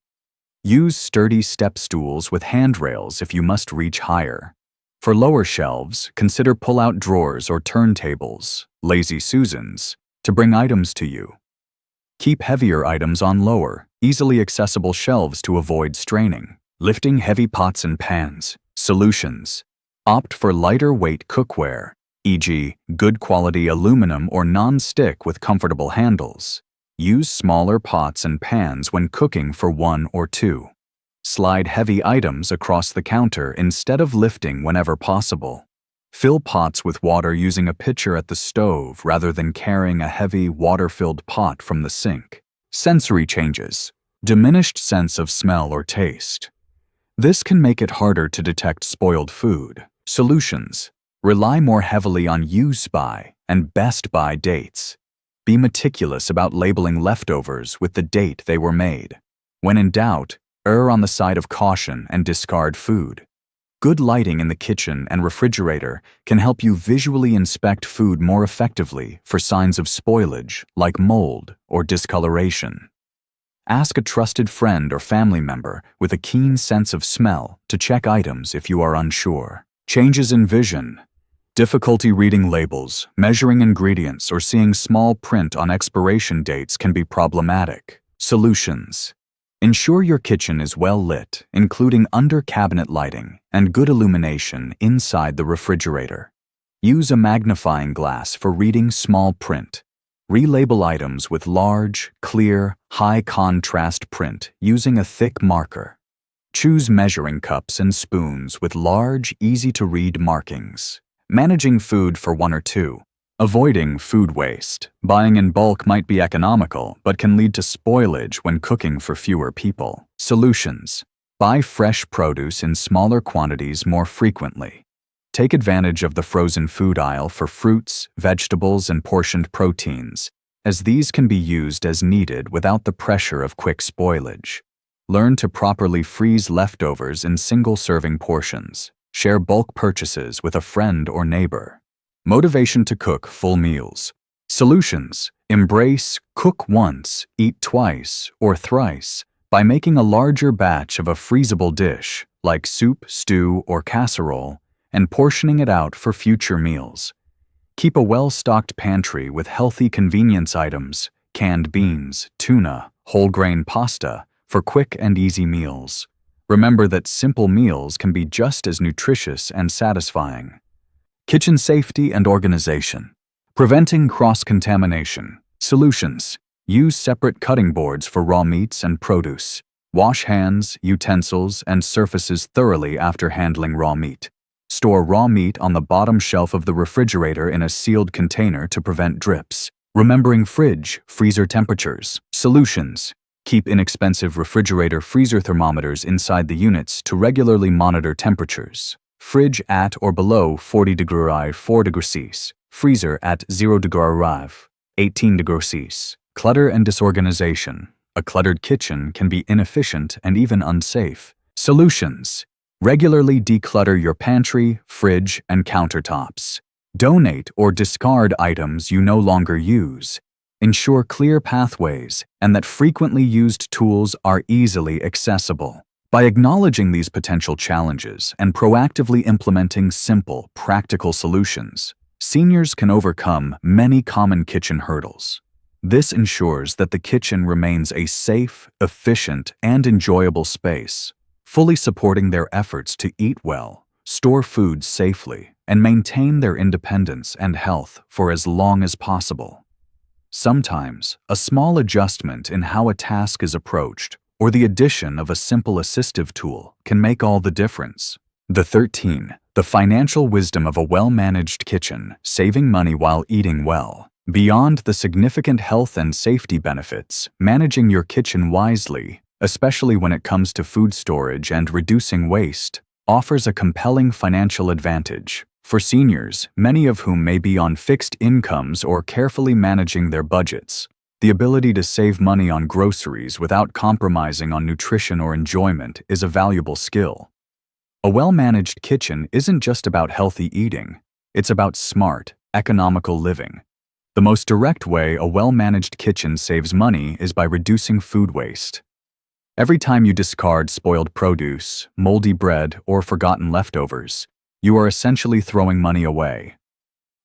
Use sturdy step stools with handrails if you must reach higher. For lower shelves, consider pull-out drawers or turntables, lazy Susans, to bring items to you. Keep heavier items on lower, easily accessible shelves to avoid straining. Lifting heavy pots and pans. Solutions. Opt for lighter weight cookware, e.g., good quality aluminum or non-stick with comfortable handles. Use smaller pots and pans when cooking for 1 or 2. Slide heavy items across the counter instead of lifting whenever possible. Fill pots with water using a pitcher at the stove rather than carrying a heavy, water-filled pot from the sink. Sensory changes. Diminished sense of smell or taste. This can make it harder to detect spoiled food. Solutions. Rely more heavily on use by and best by dates. Be meticulous about labeling leftovers with the date they were made. When in doubt, err on the side of caution and discard food. Good lighting in the kitchen and refrigerator can help you visually inspect food more effectively for signs of spoilage like mold or discoloration. Ask a trusted friend or family member with a keen sense of smell to check items if you are unsure. Changes in vision. Difficulty reading labels, measuring ingredients, or seeing small print on expiration dates can be problematic. Solutions. Ensure your kitchen is well lit, including under-cabinet lighting and good illumination inside the refrigerator. Use a magnifying glass for reading small print. Relabel items with large, clear, high-contrast print using a thick marker. Choose measuring cups and spoons with large, easy-to-read markings. Managing food for 1 or 2. Avoiding food waste. Buying in bulk might be economical, but can lead to spoilage when cooking for fewer people. Solutions. Buy fresh produce in smaller quantities more frequently. Take advantage of the frozen food aisle for fruits, vegetables, and portioned proteins, as these can be used as needed without the pressure of quick spoilage. Learn to properly freeze leftovers in single-serving portions. Share bulk purchases with a friend or neighbor. Motivation to cook full meals. Solutions. Embrace cook once, eat twice, or thrice by making a larger batch of a freezable dish, like soup, stew, or casserole, and portioning it out for future meals. Keep a well-stocked pantry with healthy convenience items, canned beans, tuna, whole grain pasta, for quick and easy meals. Remember that simple meals can be just as nutritious and satisfying. Kitchen safety and organization. Preventing cross-contamination. Solutions. Use separate cutting boards for raw meats and produce. Wash hands, utensils, and surfaces thoroughly after handling raw meat. Store raw meat on the bottom shelf of the refrigerator in a sealed container to prevent drips. Remembering freezer temperatures. Solutions. Keep inexpensive refrigerator freezer thermometers inside the units to regularly monitor temperatures. Fridge at or below 40°, 4°C. Freezer at 0°, 18°C. Clutter and disorganization. A cluttered kitchen can be inefficient and even unsafe. Solutions. Regularly declutter your pantry, fridge, and countertops. Donate or discard items you no longer use. Ensure clear pathways and that frequently used tools are easily accessible. By acknowledging these potential challenges and proactively implementing simple, practical solutions, seniors can overcome many common kitchen hurdles. This ensures that the kitchen remains a safe, efficient, and enjoyable space, fully supporting their efforts to eat well, store food safely, and maintain their independence and health for as long as possible. Sometimes, a small adjustment in how a task is approached or the addition of a simple assistive tool can make all the difference. The financial wisdom of a well-managed kitchen, saving money while eating well. Beyond the significant health and safety benefits, managing your kitchen wisely, especially when it comes to food storage and reducing waste, offers a compelling financial advantage. For seniors, many of whom may be on fixed incomes or carefully managing their budgets, the ability to save money on groceries without compromising on nutrition or enjoyment is a valuable skill. A well-managed kitchen isn't just about healthy eating, it's about smart, economical living. The most direct way a well-managed kitchen saves money is by reducing food waste. Every time you discard spoiled produce, moldy bread, or forgotten leftovers, you are essentially throwing money away.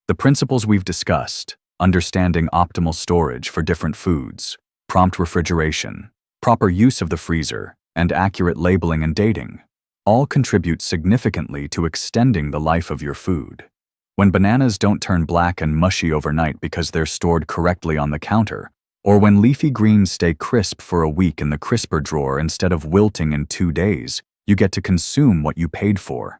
The principles we've discussed, understanding optimal storage for different foods, prompt refrigeration, proper use of the freezer, and accurate labeling and dating, all contribute significantly to extending the life of your food. When bananas don't turn black and mushy overnight because they're stored correctly on the counter, or when leafy greens stay crisp for a week in the crisper drawer instead of wilting in 2 days, you get to consume what you paid for.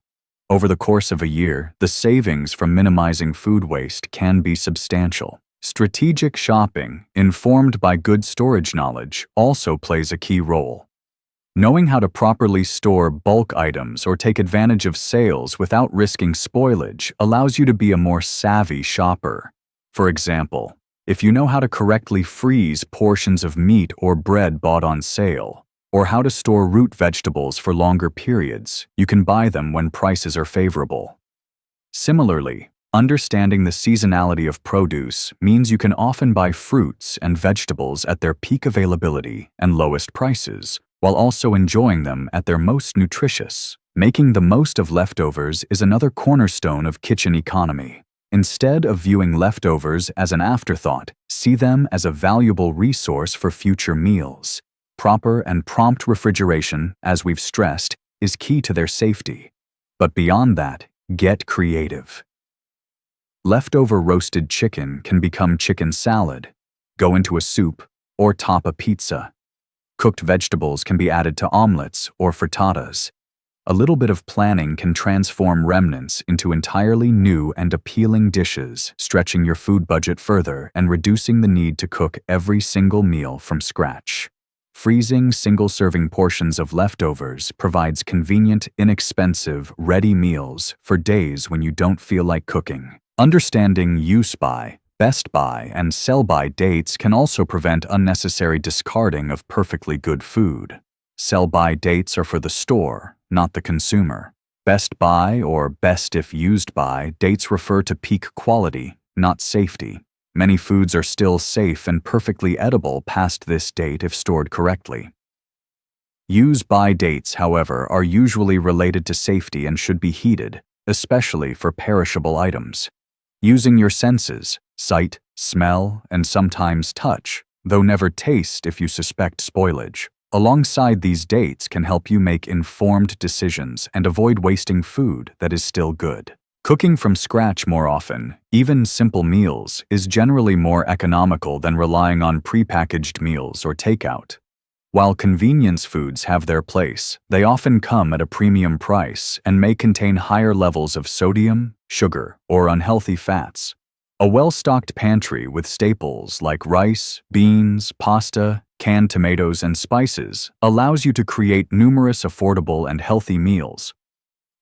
Over the course of a year, the savings from minimizing food waste can be substantial. Strategic shopping, informed by good storage knowledge, also plays a key role. Knowing how to properly store bulk items or take advantage of sales without risking spoilage allows you to be a more savvy shopper. For example, if you know how to correctly freeze portions of meat or bread bought on sale, or how to store root vegetables for longer periods, you can buy them when prices are favorable. Similarly, understanding the seasonality of produce means you can often buy fruits and vegetables at their peak availability and lowest prices, while also enjoying them at their most nutritious. Making the most of leftovers is another cornerstone of kitchen economy. Instead of viewing leftovers as an afterthought, see them as a valuable resource for future meals. Proper and prompt refrigeration, as we've stressed, is key to their safety. But beyond that, get creative. Leftover roasted chicken can become chicken salad, go into a soup, or top a pizza. Cooked vegetables can be added to omelets or frittatas. A little bit of planning can transform remnants into entirely new and appealing dishes, stretching your food budget further and reducing the need to cook every single meal from scratch. Freezing single-serving portions of leftovers provides convenient, inexpensive, ready meals for days when you don't feel like cooking. Understanding use-by, best-by, and sell-by dates can also prevent unnecessary discarding of perfectly good food. Sell-by dates are for the store, not the consumer. Best-by or best-if-used-by dates refer to peak quality, not safety. Many foods are still safe and perfectly edible past this date if stored correctly. Use-by dates, however, are usually related to safety and should be heeded, especially for perishable items. Using your senses, sight, smell, and sometimes touch, though never taste if you suspect spoilage, alongside these dates can help you make informed decisions and avoid wasting food that is still good. Cooking from scratch more often, even simple meals, is generally more economical than relying on prepackaged meals or takeout. While convenience foods have their place, they often come at a premium price and may contain higher levels of sodium, sugar, or unhealthy fats. A well-stocked pantry with staples like rice, beans, pasta, canned tomatoes, and spices allows you to create numerous affordable and healthy meals.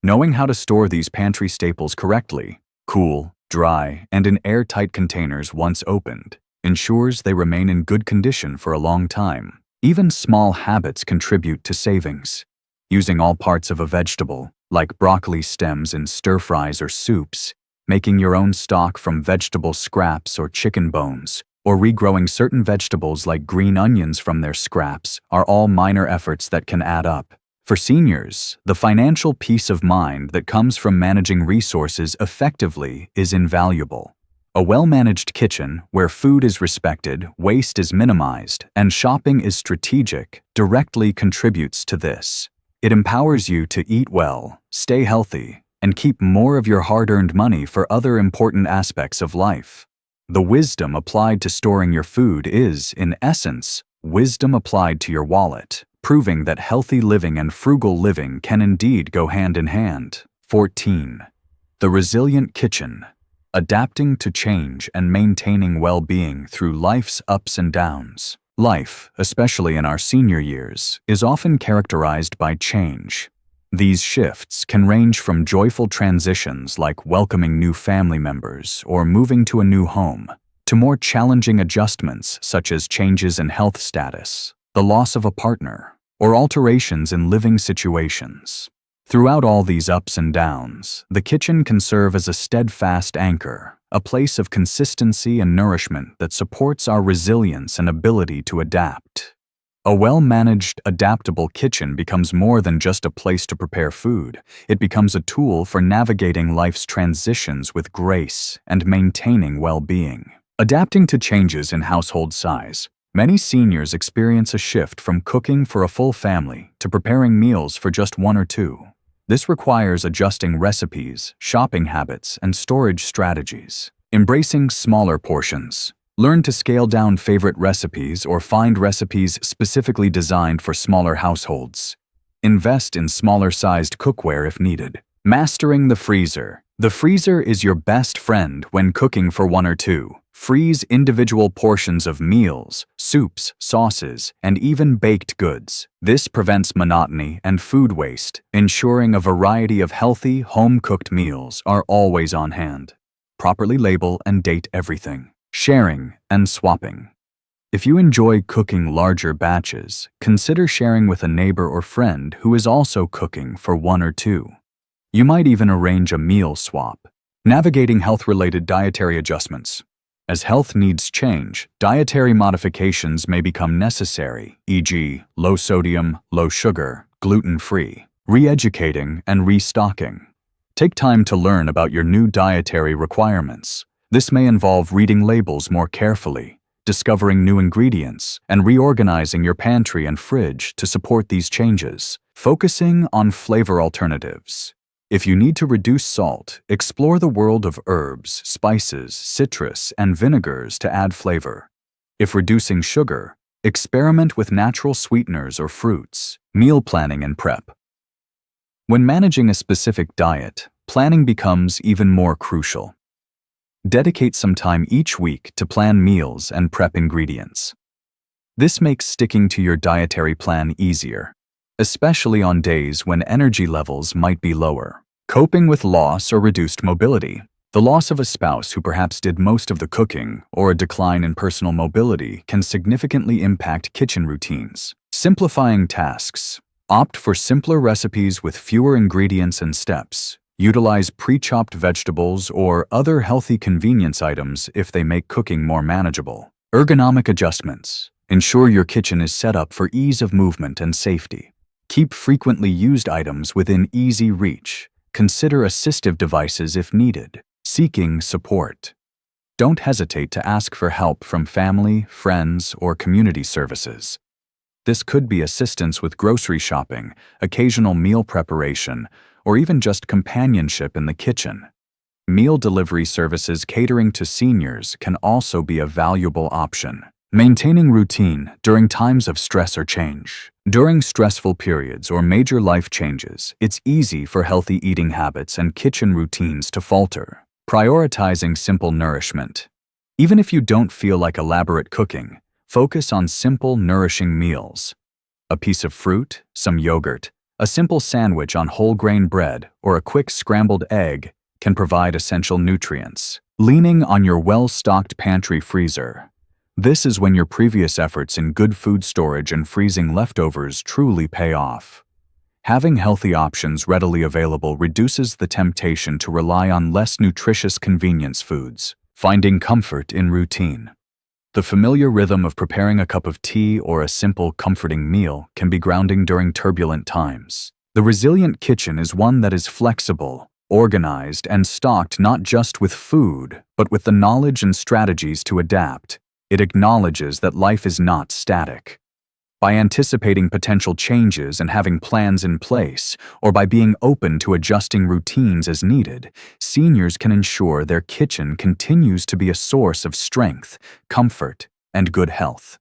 Knowing how to store these pantry staples correctly, cool, dry, and in airtight containers once opened, ensures they remain in good condition for a long time. Even small habits contribute to savings. Using all parts of a vegetable, like broccoli stems in stir-fries or soups, making your own stock from vegetable scraps or chicken bones, or regrowing certain vegetables like green onions from their scraps are all minor efforts that can add up. For seniors, the financial peace of mind that comes from managing resources effectively is invaluable. A well-managed kitchen, where food is respected, waste is minimized, and shopping is strategic, directly contributes to this. It empowers you to eat well, stay healthy, and keep more of your hard-earned money for other important aspects of life. The wisdom applied to storing your food is, in essence, wisdom applied to your wallet, proving that healthy living and frugal living can indeed go hand in hand. 14. The resilient kitchen. Adapting to change and maintaining well-being through life's ups and downs. Life, especially in our senior years, is often characterized by change. These shifts can range from joyful transitions like welcoming new family members or moving to a new home, to more challenging adjustments such as changes in health status, the loss of a partner, or alterations in living situations. Throughout all these ups and downs, the kitchen can serve as a steadfast anchor, a place of consistency and nourishment that supports our resilience and ability to adapt. A well-managed, adaptable kitchen becomes more than just a place to prepare food. It becomes a tool for navigating life's transitions with grace and maintaining well-being. Adapting to changes in household size. Many seniors experience a shift from cooking for a full family to preparing meals for just one or two. This requires adjusting recipes, shopping habits, and storage strategies. Embracing smaller portions. Learn to scale down favorite recipes or find recipes specifically designed for smaller households. Invest in smaller-sized cookware if needed. Mastering the freezer. The freezer is your best friend when cooking for one or two. Freeze individual portions of meals, soups, sauces, and even baked goods. This prevents monotony and food waste, ensuring a variety of healthy, home-cooked meals are always on hand. Properly label and date everything. Sharing and swapping. If you enjoy cooking larger batches, consider sharing with a neighbor or friend who is also cooking for one or two. You might even arrange a meal swap. Navigating health-related dietary adjustments. As health needs change, dietary modifications may become necessary, e.g., low sodium, low sugar, gluten-free. Re-educating and restocking. Take time to learn about your new dietary requirements. This may involve reading labels more carefully, discovering new ingredients, and reorganizing your pantry and fridge to support these changes. Focusing on flavor alternatives. If you need to reduce salt, explore the world of herbs, spices, citrus, and vinegars to add flavor. If reducing sugar, experiment with natural sweeteners or fruits. Meal planning and prep. When managing a specific diet, planning becomes even more crucial. Dedicate some time each week to plan meals and prep ingredients. This makes sticking to your dietary plan easier, especially on days when energy levels might be lower. Coping with loss or reduced mobility. The loss of a spouse who perhaps did most of the cooking or a decline in personal mobility can significantly impact kitchen routines. Simplifying tasks. Opt for simpler recipes with fewer ingredients and steps. Utilize pre-chopped vegetables or other healthy convenience items if they make cooking more manageable. Ergonomic adjustments. Ensure your kitchen is set up for ease of movement and safety. Keep frequently used items within easy reach. Consider assistive devices if needed. Seeking support. Don't hesitate to ask for help from family, friends, or community services. This could be assistance with grocery shopping, occasional meal preparation, or even just companionship in the kitchen. Meal delivery services catering to seniors can also be a valuable option. Maintaining routine during times of stress or change. During stressful periods or major life changes, it's easy for healthy eating habits and kitchen routines to falter. Prioritizing simple nourishment. Even if you don't feel like elaborate cooking, Focus on simple, nourishing meals. A piece of fruit, some yogurt, a simple sandwich on whole grain bread, or a quick scrambled egg can provide essential nutrients. Leaning on your well-stocked pantry freezer. This is when your previous efforts in good food storage and freezing leftovers truly pay off. Having healthy options readily available reduces the temptation to rely on less nutritious convenience foods. Finding comfort in routine. The familiar rhythm of preparing a cup of tea or a simple, comforting meal can be grounding during turbulent times. The resilient kitchen is one that is flexible, organized, and stocked not just with food, but with the knowledge and strategies to adapt. It acknowledges that life is not static. By anticipating potential changes and having plans in place, or by being open to adjusting routines as needed, seniors can ensure their kitchen continues to be a source of strength, comfort, and good health.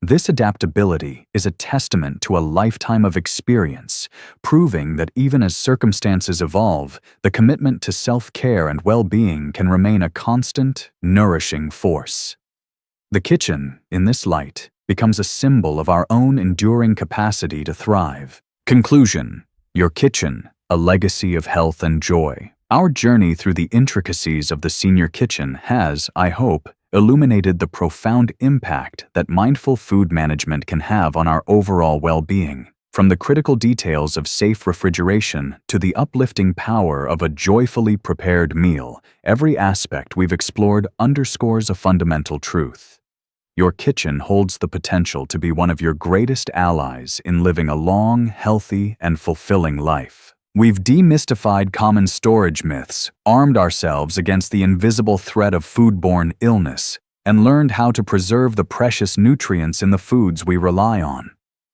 This adaptability is a testament to a lifetime of experience, proving that even as circumstances evolve, the commitment to self-care and well-being can remain a constant, nourishing force. The kitchen, in this light, becomes a symbol of our own enduring capacity to thrive. Conclusion: your kitchen, a legacy of health and joy. Our journey through the intricacies of the senior kitchen has, I hope, illuminated the profound impact that mindful food management can have on our overall well-being. From the critical details of safe refrigeration to the uplifting power of a joyfully prepared meal, every aspect we've explored underscores a fundamental truth. Your kitchen holds the potential to be one of your greatest allies in living a long, healthy, and fulfilling life. We've demystified common storage myths, armed ourselves against the invisible threat of foodborne illness, and learned how to preserve the precious nutrients in the foods we rely on.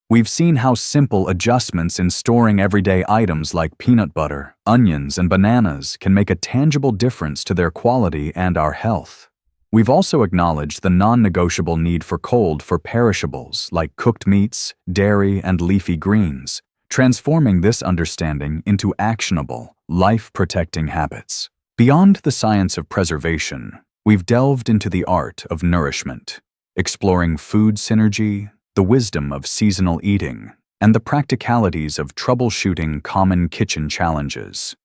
We've seen how simple adjustments in storing everyday items like peanut butter, onions, and bananas can make a tangible difference to their quality and our health. We've also acknowledged the non-negotiable need for cold for perishables like cooked meats, dairy, and leafy greens, transforming this understanding into actionable, life-protecting habits. Beyond the science of preservation, we've delved into the art of nourishment, exploring food synergy, the wisdom of seasonal eating, and the practicalities of troubleshooting common kitchen challenges.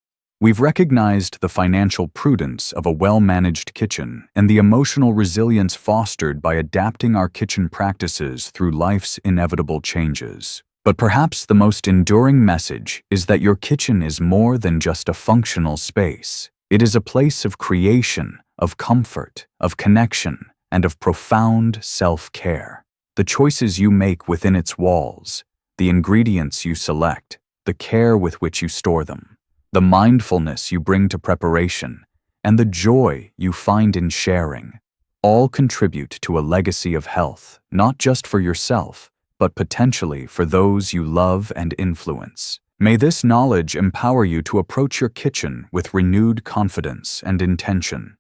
We've recognized the financial prudence of a well-managed kitchen and the emotional resilience fostered by adapting our kitchen practices through life's inevitable changes. But perhaps the most enduring message is that your kitchen is more than just a functional space. It is a place of creation, of comfort, of connection, and of profound self-care. The choices you make within its walls, the ingredients you select, the care with which you store them, the mindfulness you bring to preparation, and the joy you find in sharing, all contribute to a legacy of health, not just for yourself, but potentially for those you love and influence. May this knowledge empower you to approach your kitchen with renewed confidence and intention.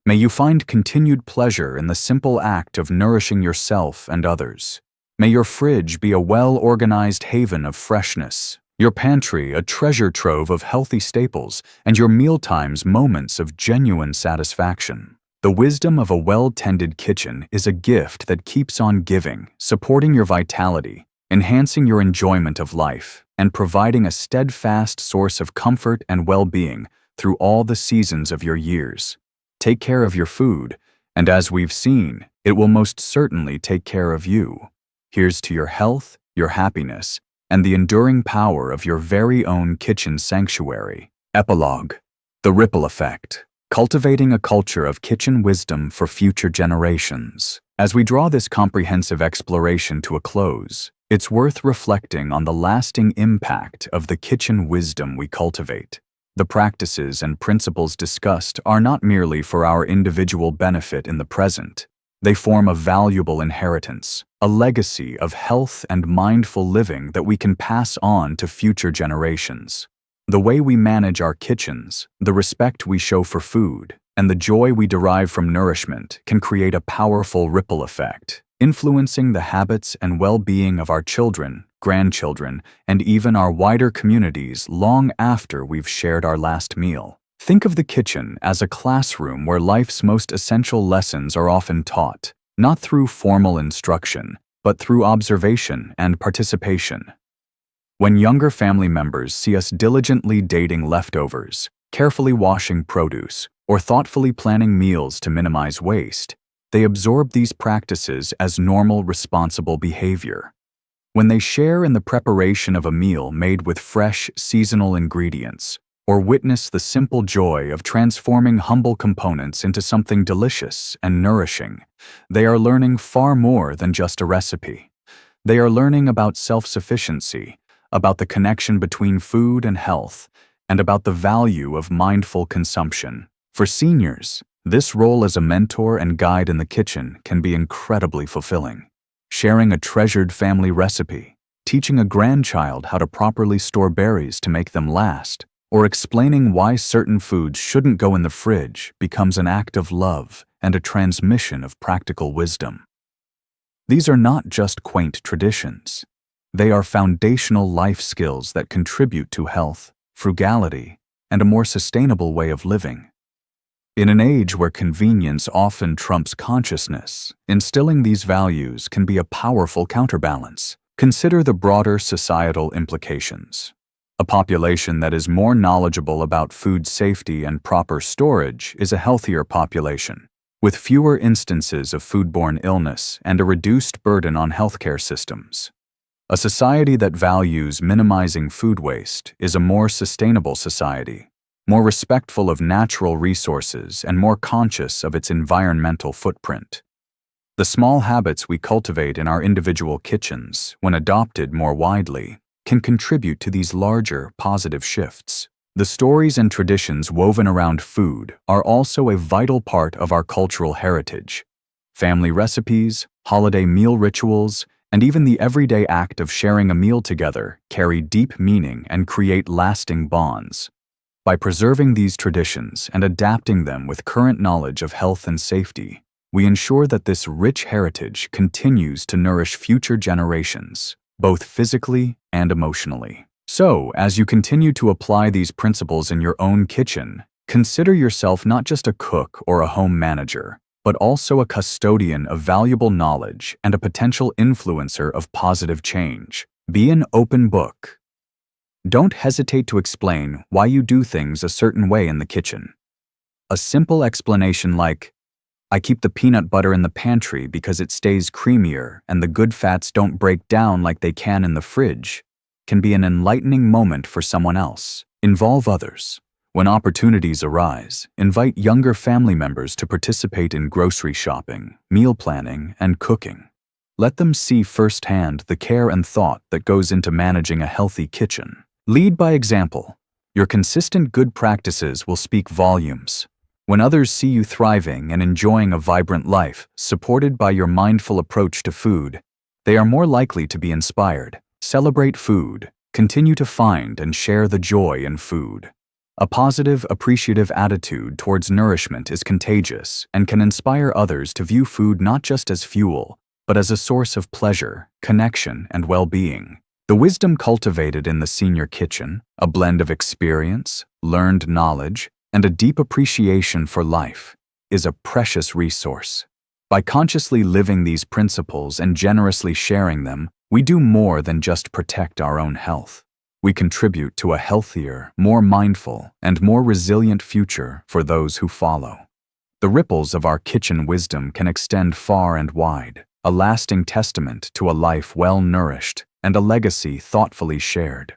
May you find continued pleasure in the simple act of nourishing yourself and others. May your fridge be a well-organized haven of freshness, your pantry a treasure trove of healthy staples, and your mealtimes moments of genuine satisfaction. The wisdom of a well-tended kitchen is a gift that keeps on giving, supporting your vitality, enhancing your enjoyment of life, and providing a steadfast source of comfort and well-being through all the seasons of your years. Take care of your food, and as we've seen, it will most certainly take care of you. Here's to your health, your happiness, and the enduring power of your very own kitchen sanctuary. Epilogue: The Ripple Effect. Cultivating a culture of kitchen wisdom for future generations. As we draw this comprehensive exploration to a close, it's worth reflecting on the lasting impact of the kitchen wisdom we cultivate. The practices and principles discussed are not merely for our individual benefit in the present. They form a valuable inheritance, a legacy of health and mindful living that we can pass on to future generations. The way we manage our kitchens, the respect we show for food, and the joy we derive from nourishment can create a powerful ripple effect, influencing the habits and well-being of our children, grandchildren, and even our wider communities long after we've shared our last meal. Think of the kitchen as a classroom where life's most essential lessons are often taught. not through formal instruction, but through observation and participation. When younger family members see us diligently dating leftovers, carefully washing produce, or thoughtfully planning meals to minimize waste, they absorb these practices as normal, responsible behavior. When they share in the preparation of a meal made with fresh, seasonal ingredients, or witness the simple joy of transforming humble components into something delicious and nourishing, they are learning far more than just a recipe. They are learning about self-sufficiency, about the connection between food and health, and about the value of mindful consumption. For seniors, this role as a mentor and guide in the kitchen can be incredibly fulfilling. Sharing a treasured family recipe, teaching a grandchild how to properly store berries to make them last, or explaining why certain foods shouldn't go in the fridge becomes an act of love and a transmission of practical wisdom. These are not just quaint traditions. They are foundational life skills that contribute to health, frugality, and a more sustainable way of living. In an age where convenience often trumps consciousness, instilling these values can be a powerful counterbalance. Consider the broader societal implications. A population that is more knowledgeable about food safety and proper storage is a healthier population, with fewer instances of foodborne illness and a reduced burden on healthcare systems. A society that values minimizing food waste is a more sustainable society, more respectful of natural resources and more conscious of its environmental footprint. The small habits we cultivate in our individual kitchens, when adopted more widely, can contribute to these larger, positive shifts. The stories and traditions woven around food are also a vital part of our cultural heritage. Family recipes, holiday meal rituals, and even the everyday act of sharing a meal together carry deep meaning and create lasting bonds. By preserving these traditions and adapting them with current knowledge of health and safety, we ensure that this rich heritage continues to nourish future generations, both physically and emotionally. So, as you continue to apply these principles in your own kitchen, consider yourself not just a cook or a home manager, but also a custodian of valuable knowledge and a potential influencer of positive change. Be an open book. Don't hesitate to explain why you do things a certain way in the kitchen. A simple explanation like, "I keep the peanut butter in the pantry because it stays creamier and the good fats don't break down like they can in the fridge," can be an enlightening moment for someone else. Involve others. When opportunities arise, invite younger family members to participate in grocery shopping, meal planning, and cooking. Let them see firsthand the care and thought that goes into managing a healthy kitchen. Lead by example. Your consistent good practices will speak volumes. When others see you thriving and enjoying a vibrant life, supported by your mindful approach to food, they are more likely to be inspired. Celebrate food. Continue to find and share the joy in food. A positive, appreciative attitude towards nourishment is contagious and can inspire others to view food not just as fuel, but as a source of pleasure, connection, and well-being. The wisdom cultivated in the senior kitchen, a blend of experience, learned knowledge, and a deep appreciation for life, is a precious resource. By consciously living these principles and generously sharing them, we do more than just protect our own health. We contribute to a healthier, more mindful, and more resilient future for those who follow. The ripples of our kitchen wisdom can extend far and wide, a lasting testament to a life well-nourished and a legacy thoughtfully shared.